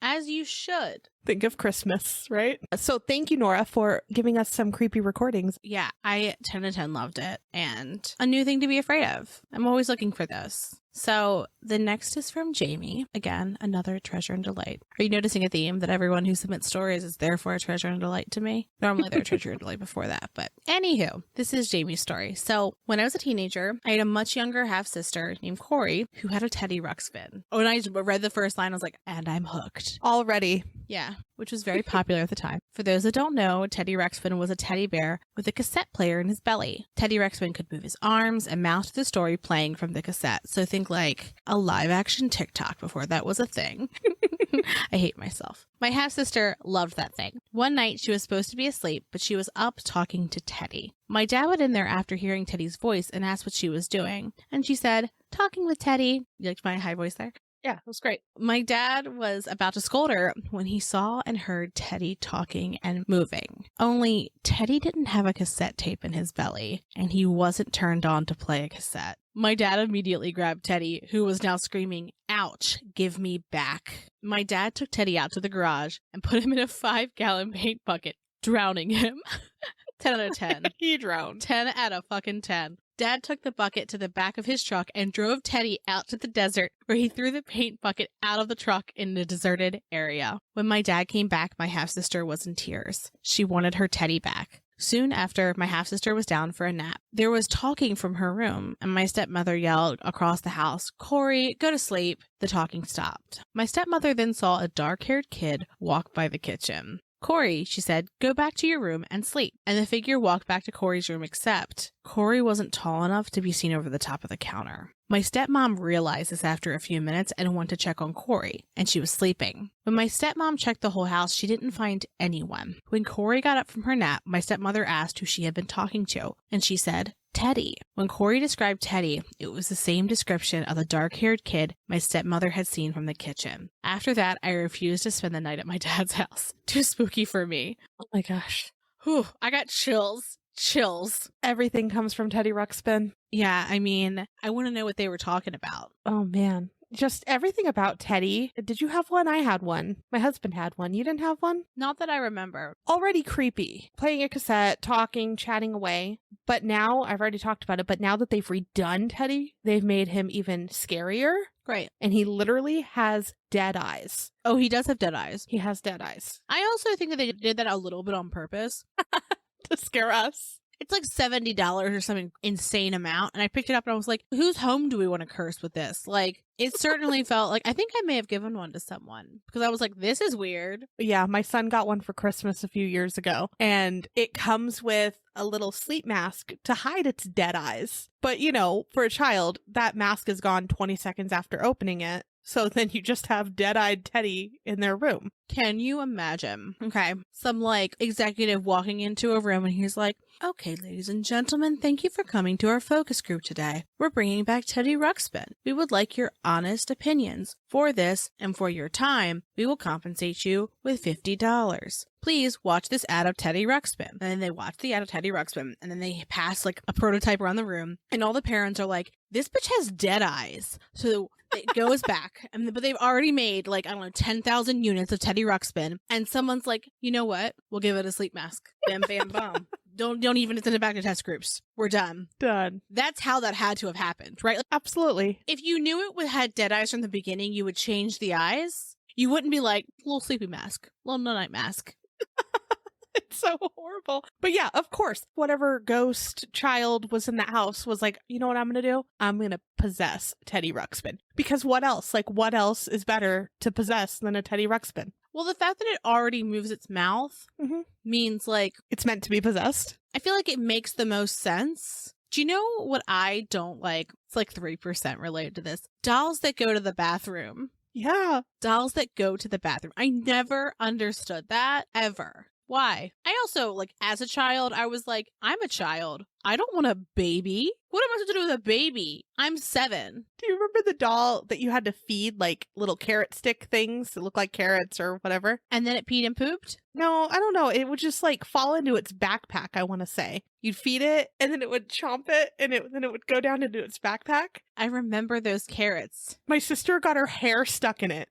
As you should. Think of Christmas, right? So thank you, Nora, for giving us some creepy recordings. Yeah, I 10 to 10 loved it. And a new thing to be afraid of. I'm always looking for this. So the next is from Jamie. Again, another treasure and delight. Are you noticing a theme that everyone who submits stories is therefore a treasure and delight to me? Normally they're a treasure and delight before that. But anywho, this is Jamie's story. So when I was a teenager, I had a much younger half-sister named Corey who had a Teddy Ruxpin. When I read the first line, I was like, and I'm hooked. Already. Yeah, which was very popular at the time. For those that don't know, Teddy Ruxpin was a teddy bear with a cassette player in his belly. Teddy Ruxpin could move his arms and mouth to the story playing from the cassette. So think like a live action TikTok before that was a thing. I hate myself. My half-sister loved that thing. One night she was supposed to be asleep, but she was up talking to Teddy. My dad went in there after hearing Teddy's voice and asked what she was doing. And she said, talking with Teddy. You liked my high voice there? Yeah, it was great. My dad was about to scold her when he saw and heard Teddy talking and moving. Only Teddy didn't have a cassette tape in his belly, and he wasn't turned on to play a cassette. My dad immediately grabbed Teddy, who was now screaming, ouch, give me back. My dad took Teddy out to the garage and put him in a 5-gallon paint bucket, drowning him. 10 out of 10. He drowned. 10 out of fucking 10. Dad took the bucket to the back of his truck and drove Teddy out to the desert, where he threw the paint bucket out of the truck in a deserted area. When my dad came back, my half-sister was in tears. She wanted her Teddy back. Soon after, my half-sister was down for a nap. There was talking from her room, and my stepmother yelled across the house, Corey, go to sleep. The talking stopped. My stepmother then saw a dark-haired kid walk by the kitchen. Corey, she said, go back to your room and sleep. And the figure walked back to Corey's room, except Corey wasn't tall enough to be seen over the top of the counter. My stepmom realized this after a few minutes and went to check on Corey, and she was sleeping. When my stepmom checked the whole house, she didn't find anyone. When Corey got up from her nap, my stepmother asked who she had been talking to, and she said, Teddy. When Corey described Teddy, it was the same description of the dark-haired kid my stepmother had seen from the kitchen. After that, I refused to spend the night at my dad's house. Too spooky for me. Oh my gosh. Whew, I got chills. Chills. Everything comes from Teddy Ruxpin. Yeah, I mean, I want to know what they were talking about. Oh man. Just everything about Teddy. Did you have one? I had one. My husband had one. You didn't have one? Not that I remember. Already creepy. Playing a cassette, talking, chatting away. But now, I've already talked about it, but now that they've redone Teddy, they've made him even scarier. Great. And he literally has dead eyes. Oh, he does have dead eyes. He has dead eyes. I also think that they did that a little bit on purpose. To scare us. It's like $70 or some insane amount. And I picked it up and I was like, whose home do we want to curse with this? Like, it certainly felt like, I think I may have given one to someone because I was like, this is weird. Yeah, my son got one for Christmas a few years ago. And it comes with a little sleep mask to hide its dead eyes. But, you know, for a child, that mask is gone 20 seconds after opening it. So then you just have dead-eyed Teddy in their room. Can you imagine? Okay. Some like executive walking into a room and he's like, okay, ladies and gentlemen, thank you for coming to our focus group today. We're bringing back Teddy Ruxpin. We would like your honest opinions. For this and for your time, we will compensate you with $50. Please watch this ad of Teddy Ruxpin. And then they watch the ad of Teddy Ruxpin and then they pass like a prototype around the room and all the parents are like, this bitch has dead eyes. So it goes back, but they've already made like, I don't know, 10,000 units of Teddy Ruxpin. And someone's like, you know what? We'll give it a sleep mask. Bam, bam, bam. Don't even send it back to test groups. We're done. Done. That's how that had to have happened, right? Like, absolutely. If you knew it had dead eyes from the beginning, you would change the eyes. You wouldn't be like, little sleepy mask, little night mask. It's so horrible. But yeah, of course, whatever ghost child was in the house was like, you know what I'm going to do? I'm going to possess Teddy Ruxpin. Because what else? Like, what else is better to possess than a Teddy Ruxpin? Well, the fact that it already moves its mouth means like... it's meant to be possessed. I feel like it makes the most sense. Do you know what I don't like? It's like 3% related to this. Dolls that go to the bathroom. Yeah. Dolls that go to the bathroom. I never understood that ever. Why? I also, like, as a child, I was like, I'm a child. I don't want a baby. What am I supposed to do with a baby? I'm 7. Do you remember the doll that you had to feed like little carrot stick things that look like carrots or whatever? And then it peed and pooped? No, I don't know. It would just like fall into its backpack, I want to say. You'd feed it and then it would chomp it and then it would go down into its backpack. I remember those carrots. My sister got her hair stuck in it.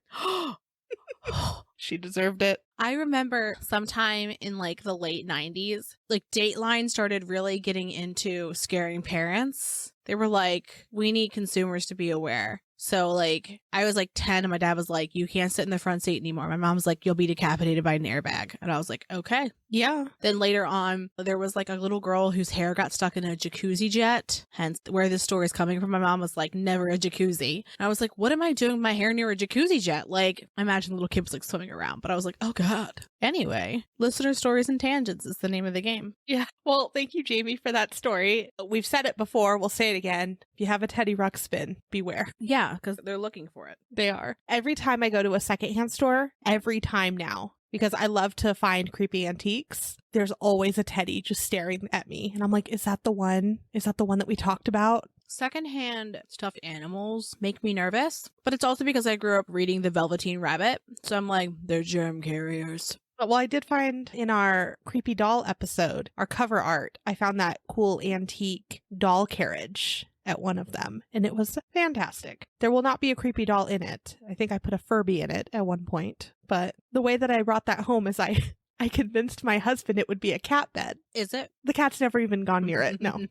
She deserved it. I remember sometime in like the late 90s, like Dateline started really getting into scaring parents. They were like, we need consumers to be aware. So like I was like 10 and my dad was like, you can't sit in the front seat anymore. My mom was like, you'll be decapitated by an airbag. And I was like, okay. Yeah. Then later on, there was like a little girl whose hair got stuck in a jacuzzi jet. Hence where this story is coming from. My mom was like, never a jacuzzi. And I was like, what am I doing with my hair near a jacuzzi jet? Like, I imagine the little kid was like swimming around, but I was like, oh God. Anyway, listener stories and tangents is the name of the game. Yeah. Well, thank you, Jamie, for that story. We've said it before. We'll say it again. If you have a Teddy Ruxpin, beware. Yeah, because they're looking for it. They are. Every time I go to a secondhand store, every time now, because I love to find creepy antiques, there's always a teddy just staring at me. And I'm like, is that the one? Is that the one that we talked about? Secondhand stuffed animals make me nervous, but it's also because I grew up reading The Velveteen Rabbit. So I'm like, they're germ carriers. Well, I did find in our creepy doll episode, our cover art, I found that cool antique doll carriage at one of them, and it was fantastic. There will not be a creepy doll in it. I think I put a Furby in it at one point, but the way that I brought that home is I convinced my husband it would be a cat bed. Is it? The cat's never even gone near it. No.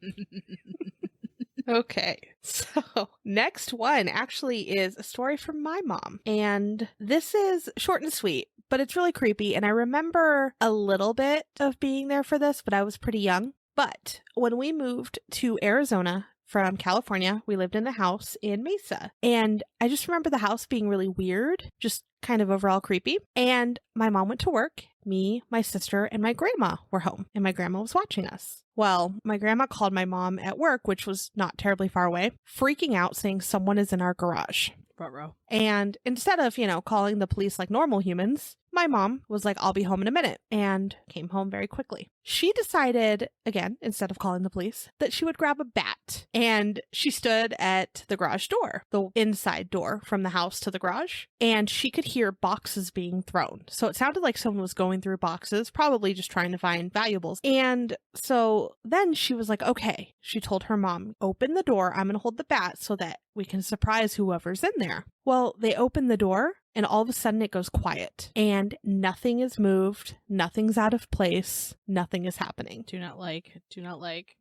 Okay, so next one actually is a story from my mom, and this is short and sweet, but it's really creepy, and I remember a little bit of being there for this, but I was pretty young. But when we moved to Arizona from California, we lived in a house in Mesa, and I just remember the house being really weird, just kind of overall creepy, and my mom went to work. Me, my sister, and my grandma were home, and my grandma was watching us. Well, my grandma called my mom at work, which was not terribly far away, freaking out, saying someone is in our garage. Ruh-roh. And instead of, calling the police like normal humans, my mom was like, I'll be home in a minute, and came home very quickly. She decided, again, instead of calling the police, that she would grab a bat, and she stood at the garage door, the inside door from the house to the garage, and she could hear boxes being thrown. So it sounded like someone was going through boxes, probably just trying to find valuables. And so then she was like, okay, she told her mom, open the door, I'm going to hold the bat so that we can surprise whoever's in there. Well, they open the door, and all of a sudden it goes quiet, and nothing is moved, nothing's out of place, nothing is happening. Do not like.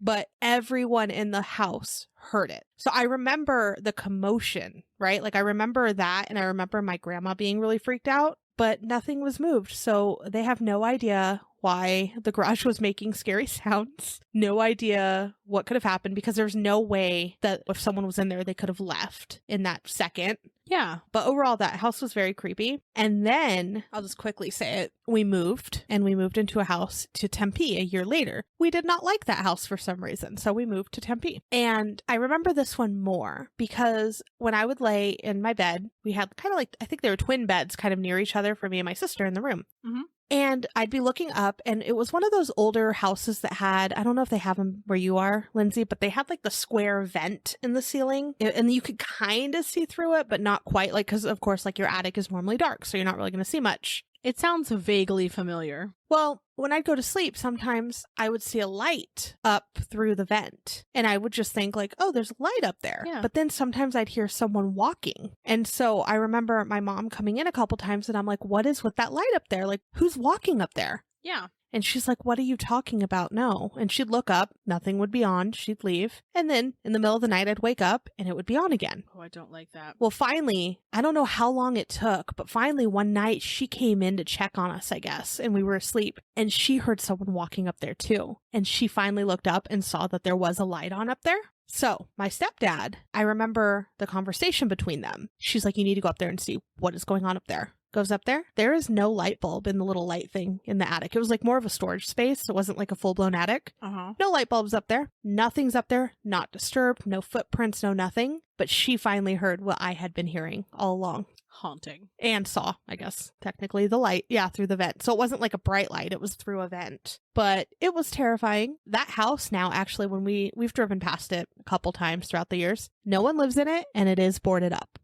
But everyone in the house heard it. So I remember the commotion, right? Like I remember that, and I remember my grandma being really freaked out, but nothing was moved. So they have no idea why the garage was making scary sounds. No idea what could have happened, because there's no way that if someone was in there, they could have left in that second. Yeah. But overall, that house was very creepy. And then, I'll just quickly say it, we moved into a house to Tempe a year later. We did not like that house for some reason, so we moved to Tempe. And I remember this one more because when I would lay in my bed, we had kind of like, I think they were twin beds kind of near each other for me and my sister in the room. Mm-hmm. And I'd be looking up, and it was one of those older houses that had, I don't know if they have them where you are, Lindsay, but they had like the square vent in the ceiling, and you could kind of see through it, but not quite, like, because of course, like your attic is normally dark, so you're not really going to see much. It sounds vaguely familiar. Well, when I'd go to sleep, sometimes I would see a light up through the vent, and I would just think like, oh, there's a light up there. Yeah. But then sometimes I'd hear someone walking. And so I remember my mom coming in a couple times, and I'm like, what is with that light up there? Like, who's walking up there? Yeah. And she's like, what are you talking about? No. And she'd look up, nothing would be on, she'd leave. And then in the middle of the night, I'd wake up and it would be on again. Oh, I don't like that. Well, finally, I don't know how long it took, but finally one night she came in to check on us, I guess, and we were asleep. And she heard someone walking up there too. And she finally looked up and saw that there was a light on up there. So my stepdad, I remember the conversation between them. She's like, you need to go up there and see what is going on up there. Goes up there. There is no light bulb in the little light thing in the attic. It was like more of a storage space. It wasn't like a full-blown attic. Uh-huh. No light bulbs up there. Nothing's up there. Not disturbed. No footprints. No nothing. But she finally heard what I had been hearing all along. Haunting. And saw, I guess, technically the light. Yeah, through the vent. So it wasn't like a bright light. It was through a vent. But it was terrifying. That house now, actually, when we've driven past it a couple times throughout the years, no one lives in it and it is boarded up.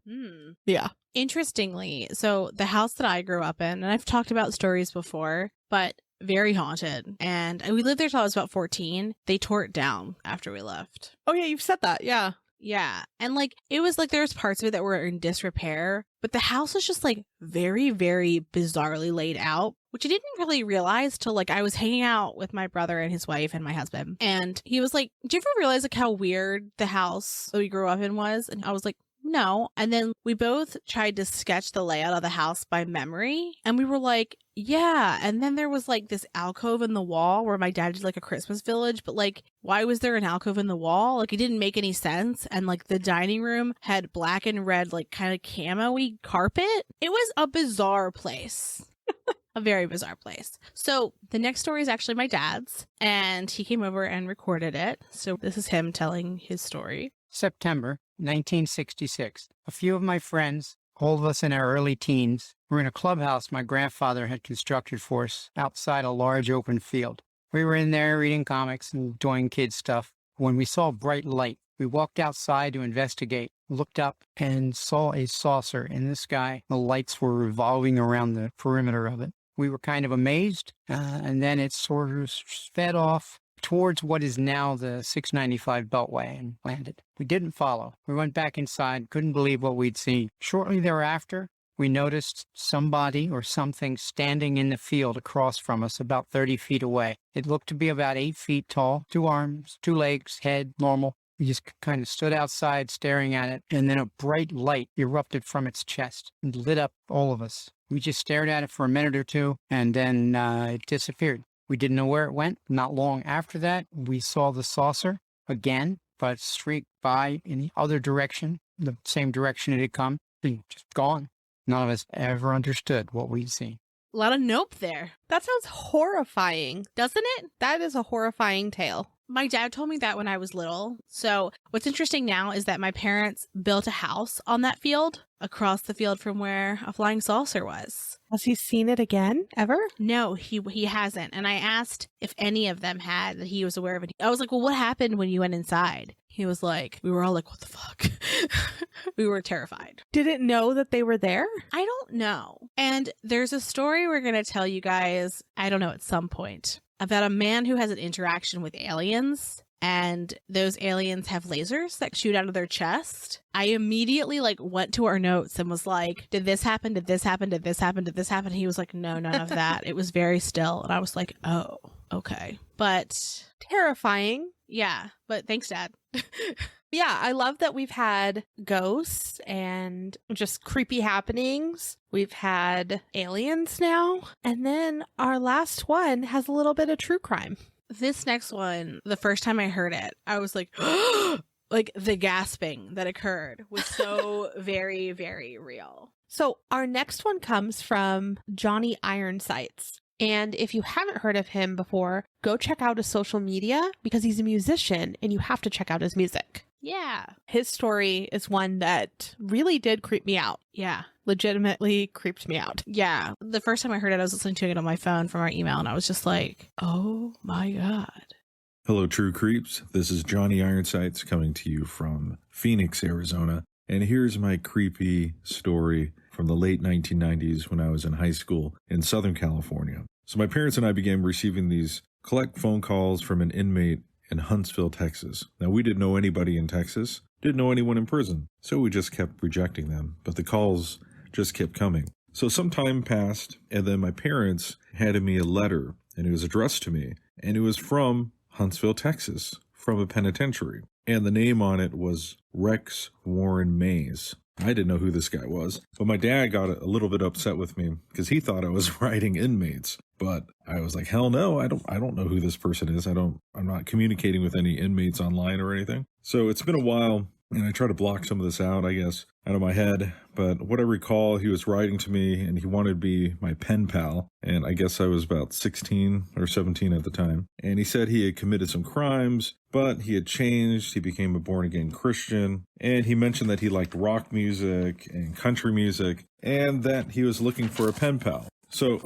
Yeah. Interestingly, so the house that I grew up in, and I've talked about stories before, but very haunted. And we lived there till I was about 14. They tore it down after we left. Oh, yeah, you've said that. Yeah. Yeah. And like, it was like there was parts of it that were in disrepair, but the house was just like very, very bizarrely laid out, which I didn't really realize till like I was hanging out with my brother and his wife and my husband. And he was like, "Do you ever realize like how weird the house that we grew up in was?" And I was like, "No." And then we both tried to sketch the layout of the house by memory. And we were like, yeah. And then there was like this alcove in the wall where my dad did like a Christmas village. But like, why was there an alcove in the wall? Like, it didn't make any sense. And like the dining room had black and red, like kind of camo-y carpet. It was a bizarre place. A very bizarre place. So the next story is actually my dad's, and he came over and recorded it. So this is him telling his story. September 1966. A few of my friends, all of us in our early teens, were in a clubhouse my grandfather had constructed for us outside a large open field. We were in there reading comics and doing kid stuff when we saw a bright light. We walked outside to investigate, looked up, and saw a saucer in the sky. The lights were revolving around the perimeter of it. We were kind of amazed, and then it sort of sped off towards what is now the 695 Beltway and landed. We didn't follow. We went back inside, couldn't believe what we'd seen. Shortly thereafter, we noticed somebody or something standing in the field across from us about 30 feet away. It looked to be about 8 feet tall, 2 arms, 2 legs, head, normal. We just kind of stood outside staring at it, and then a bright light erupted from its chest and lit up all of us. We just stared at it for a minute or two, and then it disappeared. We didn't know where it went. Not long after that, we saw the saucer again, but streaked by in the other direction, the same direction it had come, and just gone. None of us ever understood what we'd seen. A lot of nope there. That sounds horrifying. Doesn't it? That is a horrifying tale. My dad told me that when I was little. So what's interesting now is that my parents built a house on that field across the field from where a flying saucer was. Has he seen it again, ever? No, he hasn't. And I asked if any of them had, that he was aware of it. I was like, well, what happened when you went inside? He was like, we were all like, what the fuck? We were terrified. Did it know that they were there? I don't know. And there's a story we're going to tell you guys, I don't know, at some point, about a man who has an interaction with aliens, and those aliens have lasers that shoot out of their chest. I immediately went to our notes and was like, did this happen? Did this happen? Did this happen? Did this happen? He was like, no, none of that. It was very still. And I was like, oh, okay. But terrifying. Yeah. But thanks, Dad. Yeah, I love that we've had ghosts and just creepy happenings. We've had aliens now. And then our last one has a little bit of true crime. This next one, the first time I heard it, I was like, like the gasping that occurred was so very, very real. So our next one comes from Johnny Ironsights. And if you haven't heard of him before, go check out his social media because he's a musician and you have to check out his music. Yeah. His story is one that really did creep me out. Yeah. Legitimately creeped me out. Yeah. The first time I heard it, I was listening to it on my phone from our email and I was just like, oh my God. Hello, True Creeps. This is Johnny Ironsights coming to you from Phoenix, Arizona. And here's my creepy story from the late 1990s when I was in high school in Southern California. So my parents and I began receiving these collect phone calls from an inmate in Huntsville, Texas. Now, we didn't know anybody in Texas, didn't know anyone in prison, so we just kept rejecting them. But the calls just kept coming. So some time passed, and then my parents handed me a letter, and it was addressed to me, and it was from Huntsville, Texas, from a penitentiary. And the name on it was Rex Warren Mays. I didn't know who this guy was, but my dad got a little bit upset with me because he thought I was writing inmates. But I was like, hell no, I don't know who this person is. I'm not communicating with any inmates online or anything. So it's been a while. And I try to block some of this out, I guess, out of my head. But what I recall, he was writing to me and he wanted to be my pen pal. And I guess I was about 16 or 17 at the time. And he said he had committed some crimes, but he had changed. He became a born-again Christian. And he mentioned that he liked rock music and country music and that he was looking for a pen pal. So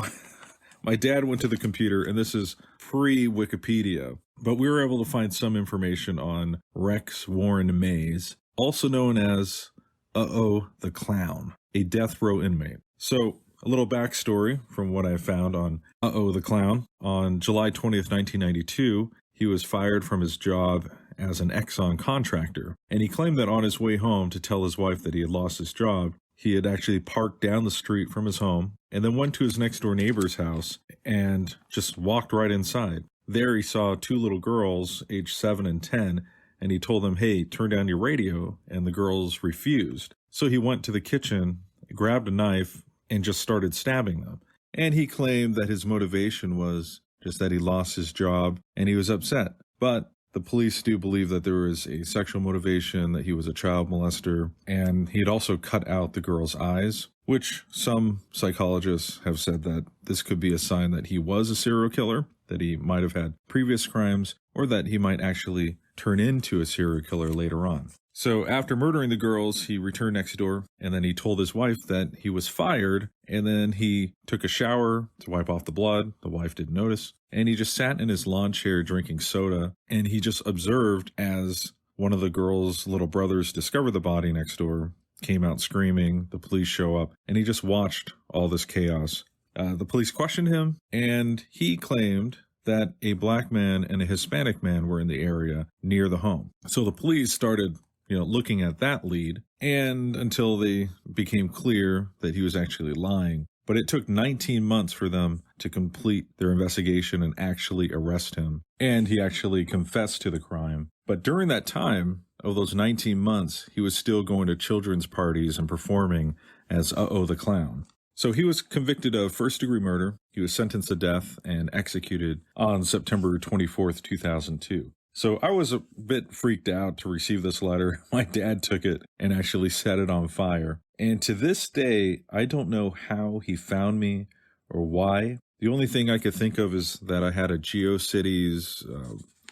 my dad went to the computer, and this is pre-Wikipedia, but we were able to find some information on Rex Warren Mays, also known as the Clown, a death row inmate. So a little backstory from what I found on the Clown. On July 20th, 1992, he was fired from his job as an Exxon contractor, and he claimed that on his way home to tell his wife that he had lost his job, he had actually parked down the street from his home and then went to his next door neighbor's house and just walked right inside. There he saw two little girls, aged 7 and 10, and he told them, "Hey, turn down your radio," and the girls refused. So he went to the kitchen, grabbed a knife, and just started stabbing them. And he claimed that his motivation was just that he lost his job and he was upset. But the police do believe that there was a sexual motivation, that he was a child molester, and he had also cut out the girl's eyes, which some psychologists have said that this could be a sign that he was a serial killer, that he might have had previous crimes, or that he might actually turn into a serial killer later on. So after murdering the girls, he returned next door, and then he told his wife that he was fired, and then he took a shower to wipe off the blood. The wife didn't notice, and he just sat in his lawn chair drinking soda, and he just observed as one of the girls' little brothers discovered the body next door, came out screaming, the police show up, and he just watched all this chaos. The police questioned him, and he claimed that a black man and a Hispanic man were in the area near the home. So the police started looking at that lead, and until they became clear that he was actually lying. But it took 19 months for them to complete their investigation and actually arrest him. And he actually confessed to the crime. But during that time, of those 19 months, he was still going to children's parties and performing as the Clown. So he was convicted of first-degree murder. He was sentenced to death and executed on September 24th, 2002. So I was a bit freaked out to receive this letter. My dad took it and actually set it on fire. And to this day, I don't know how he found me or why. The only thing I could think of is that I had a GeoCities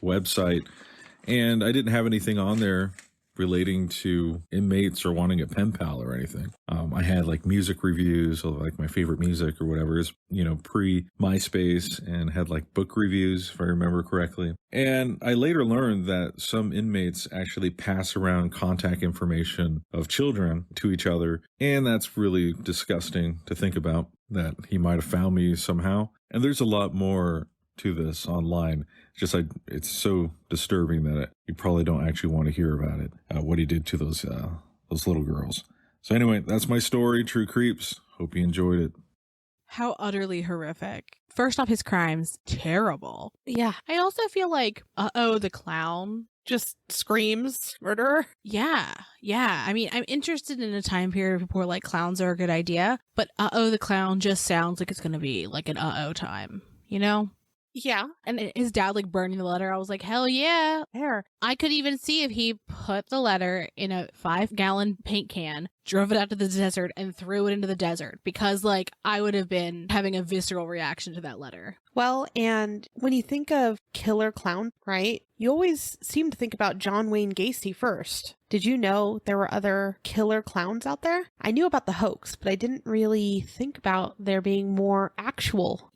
website, and I didn't have anything on there relating to inmates or wanting a pen pal or anything. I had like music reviews of like my favorite music or whatever is, pre MySpace, and had like book reviews, if I remember correctly. And I later learned that some inmates actually pass around contact information of children to each other. And that's really disgusting to think about, that he might have found me somehow. And there's a lot more to this online. It's so disturbing that you probably don't actually want to hear about it, what he did to those little girls. So anyway, that's my story, True Creeps. Hope you enjoyed it. How utterly horrific. First off, his crimes, terrible. Yeah. I also feel like, the Clown Just screams murderer. Yeah. I mean, I'm interested in a time period where people are like, clowns are a good idea, but the Clown just sounds like it's going to be like an time, Yeah. And his dad like burning the letter. I was like, hell yeah. There. I could even see if he put the letter in a 5-gallon paint can, drove it out to the desert, and threw it into the desert, because like I would have been having a visceral reaction to that letter. Well, and when you think of killer clown, right, you always seem to think about John Wayne Gacy first. Did you know there were other killer clowns out there? I knew about the hoax, but I didn't really think about there being more actual.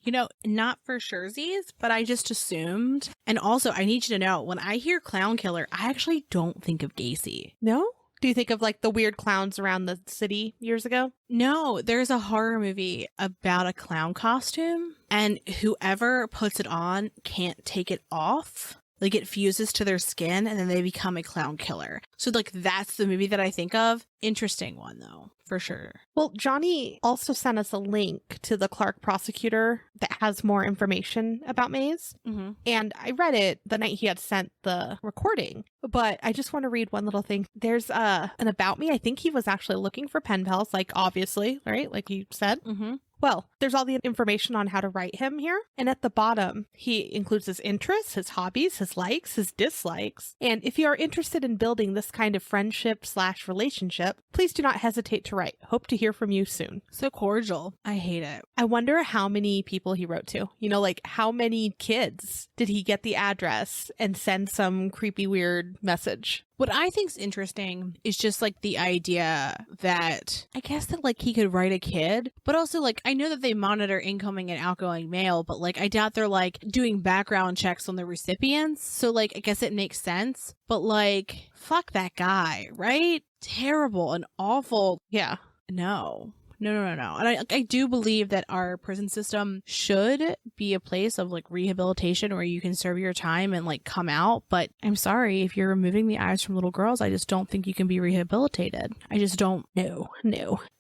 Not for surezies, but I just assumed. And also, I need you to know, when I hear clown killer, I actually don't think of Gacy. No? Do you think of like the weird clowns around the city years ago? No, there's a horror movie about a clown costume, and whoever puts it on can't take it off. Like, it fuses to their skin, and then they become a clown killer. So, like, that's the movie that I think of. Interesting one, though, for sure. Well, Johnny also sent us a link to the Clark prosecutor that has more information about Mays. Mm-hmm. And I read it the night he had sent the recording. But I just want to read one little thing. There's an about me. I think he was actually looking for pen pals, like, obviously, right? Like you said. Mm-hmm. Well, there's all the information on how to write him here. And at the bottom, he includes his interests, his hobbies, his likes, his dislikes. And if you are interested in building this kind of friendship/relationship, please do not hesitate to write. Hope to hear from you soon. So cordial. I hate it. I wonder how many people he wrote to. You know, like how many kids did he get the address and send some creepy, weird message? What I think's interesting is just like the idea that I guess that like he could write a kid, but also like I know that they monitor incoming and outgoing mail, but like I doubt they're like doing background checks on the recipients. So like I guess it makes sense, but like fuck that guy, right? Terrible and awful. Yeah. No. No. And I do believe that our prison system should be a place of like rehabilitation where you can serve your time and like come out. But I'm sorry, if you're removing the eyes from little girls, I just don't think you can be rehabilitated. I just don't. No.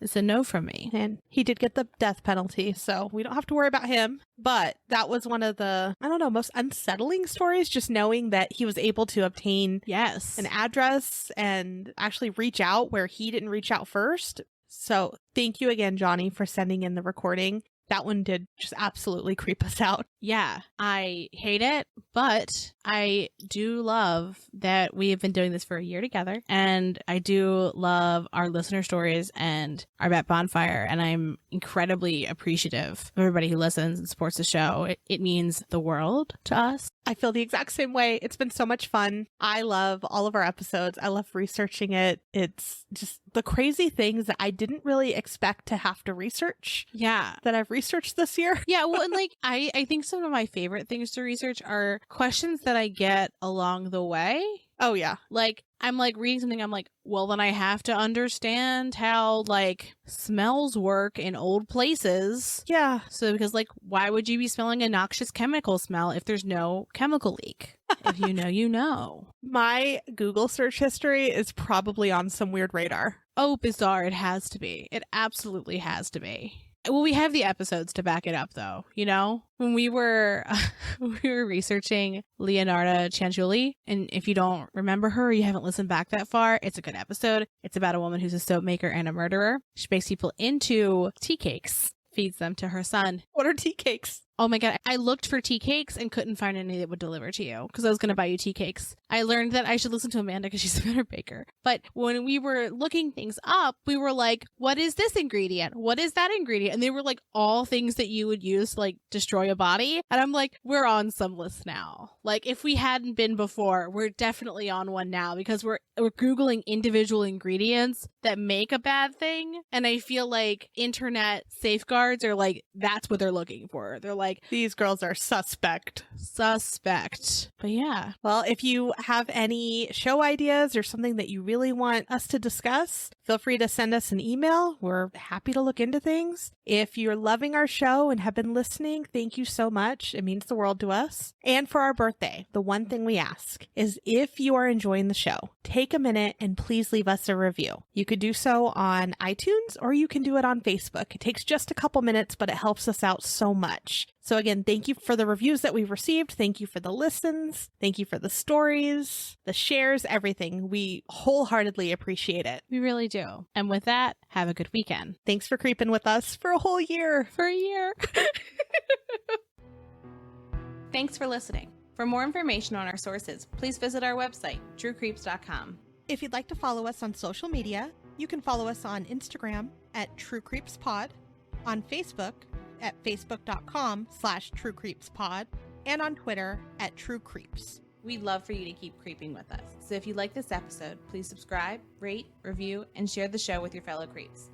It's a no from me. And he did get the death penalty, so we don't have to worry about him. But that was one of the, I don't know, most unsettling stories, just knowing that he was able to obtain an address and actually reach out where he didn't reach out first. So thank you again, Johnny, for sending in the recording. That one did just absolutely creep us out. Yeah, I hate it, but I do love that we have been doing this for a year together. And I do love our listener stories and our Bat Bonfire. And I'm incredibly appreciative of everybody who listens and supports the show. It means the world to us. I feel the exact same way. It's been so much fun. I love all of our episodes. I love researching it. It's just the crazy things that I didn't really expect to have to research. Yeah. That I've researched this year. Yeah. Well, and like, I think some of my favorite things to research are questions that I get along the way. Oh, yeah. Like, I'm like reading something. I'm like, well, then I have to understand how like smells work in old places. Yeah. So because like, why would you be smelling a noxious chemical smell if there's no chemical leak? If you know, you know. My Google search history is probably on some weird radar. Oh, bizarre. It has to be. It absolutely has to be. Well, we have the episodes to back it up, though. You know, when we were researching Leonarda Cianciulli, and if you don't remember her, or you haven't listened back that far, it's a good episode. It's about a woman who's a soap maker and a murderer. She makes people into tea cakes, feeds them to her son. What are tea cakes? Oh my God. I looked for tea cakes and couldn't find any that would deliver to you because I was going to buy you tea cakes. I learned that I should listen to Amanda because she's a better baker. But when we were looking things up, we were like, what is this ingredient? What is that ingredient? And they were like all things that you would use to like destroy a body. And I'm like, we're on some list now. Like if we hadn't been before, we're definitely on one now because we're Googling individual ingredients that make a bad thing. And I feel like internet safeguards are like, that's what they're looking for. They're like, these girls are suspect. But yeah. Well, if you have any show ideas or something that you really want us to discuss, feel free to send us an email. We're happy to look into things. If you're loving our show and have been listening, thank you so much. It means the world to us. And for our birthday, the one thing we ask is if you are enjoying the show, take a minute and please leave us a review. You could do so on iTunes or you can do it on Facebook. It takes just a couple minutes, but it helps us out so much. So again, thank you for the reviews that we've received. Thank you for the listens. Thank you for the stories, the shares, everything. We wholeheartedly appreciate it. We really do. And with that, have a good weekend. Thanks for creeping with us for a whole year. For a year. Thanks for listening. For more information on our sources, please visit our website, truecreeps.com. If you'd like to follow us on social media, you can follow us on Instagram at TrueCreepsPod, on Facebook at facebook.com/TrueCreepsPod, and on Twitter at TrueCreeps. We'd love for you to keep creeping with us. So if you like this episode, please subscribe, rate, review, and share the show with your fellow creeps.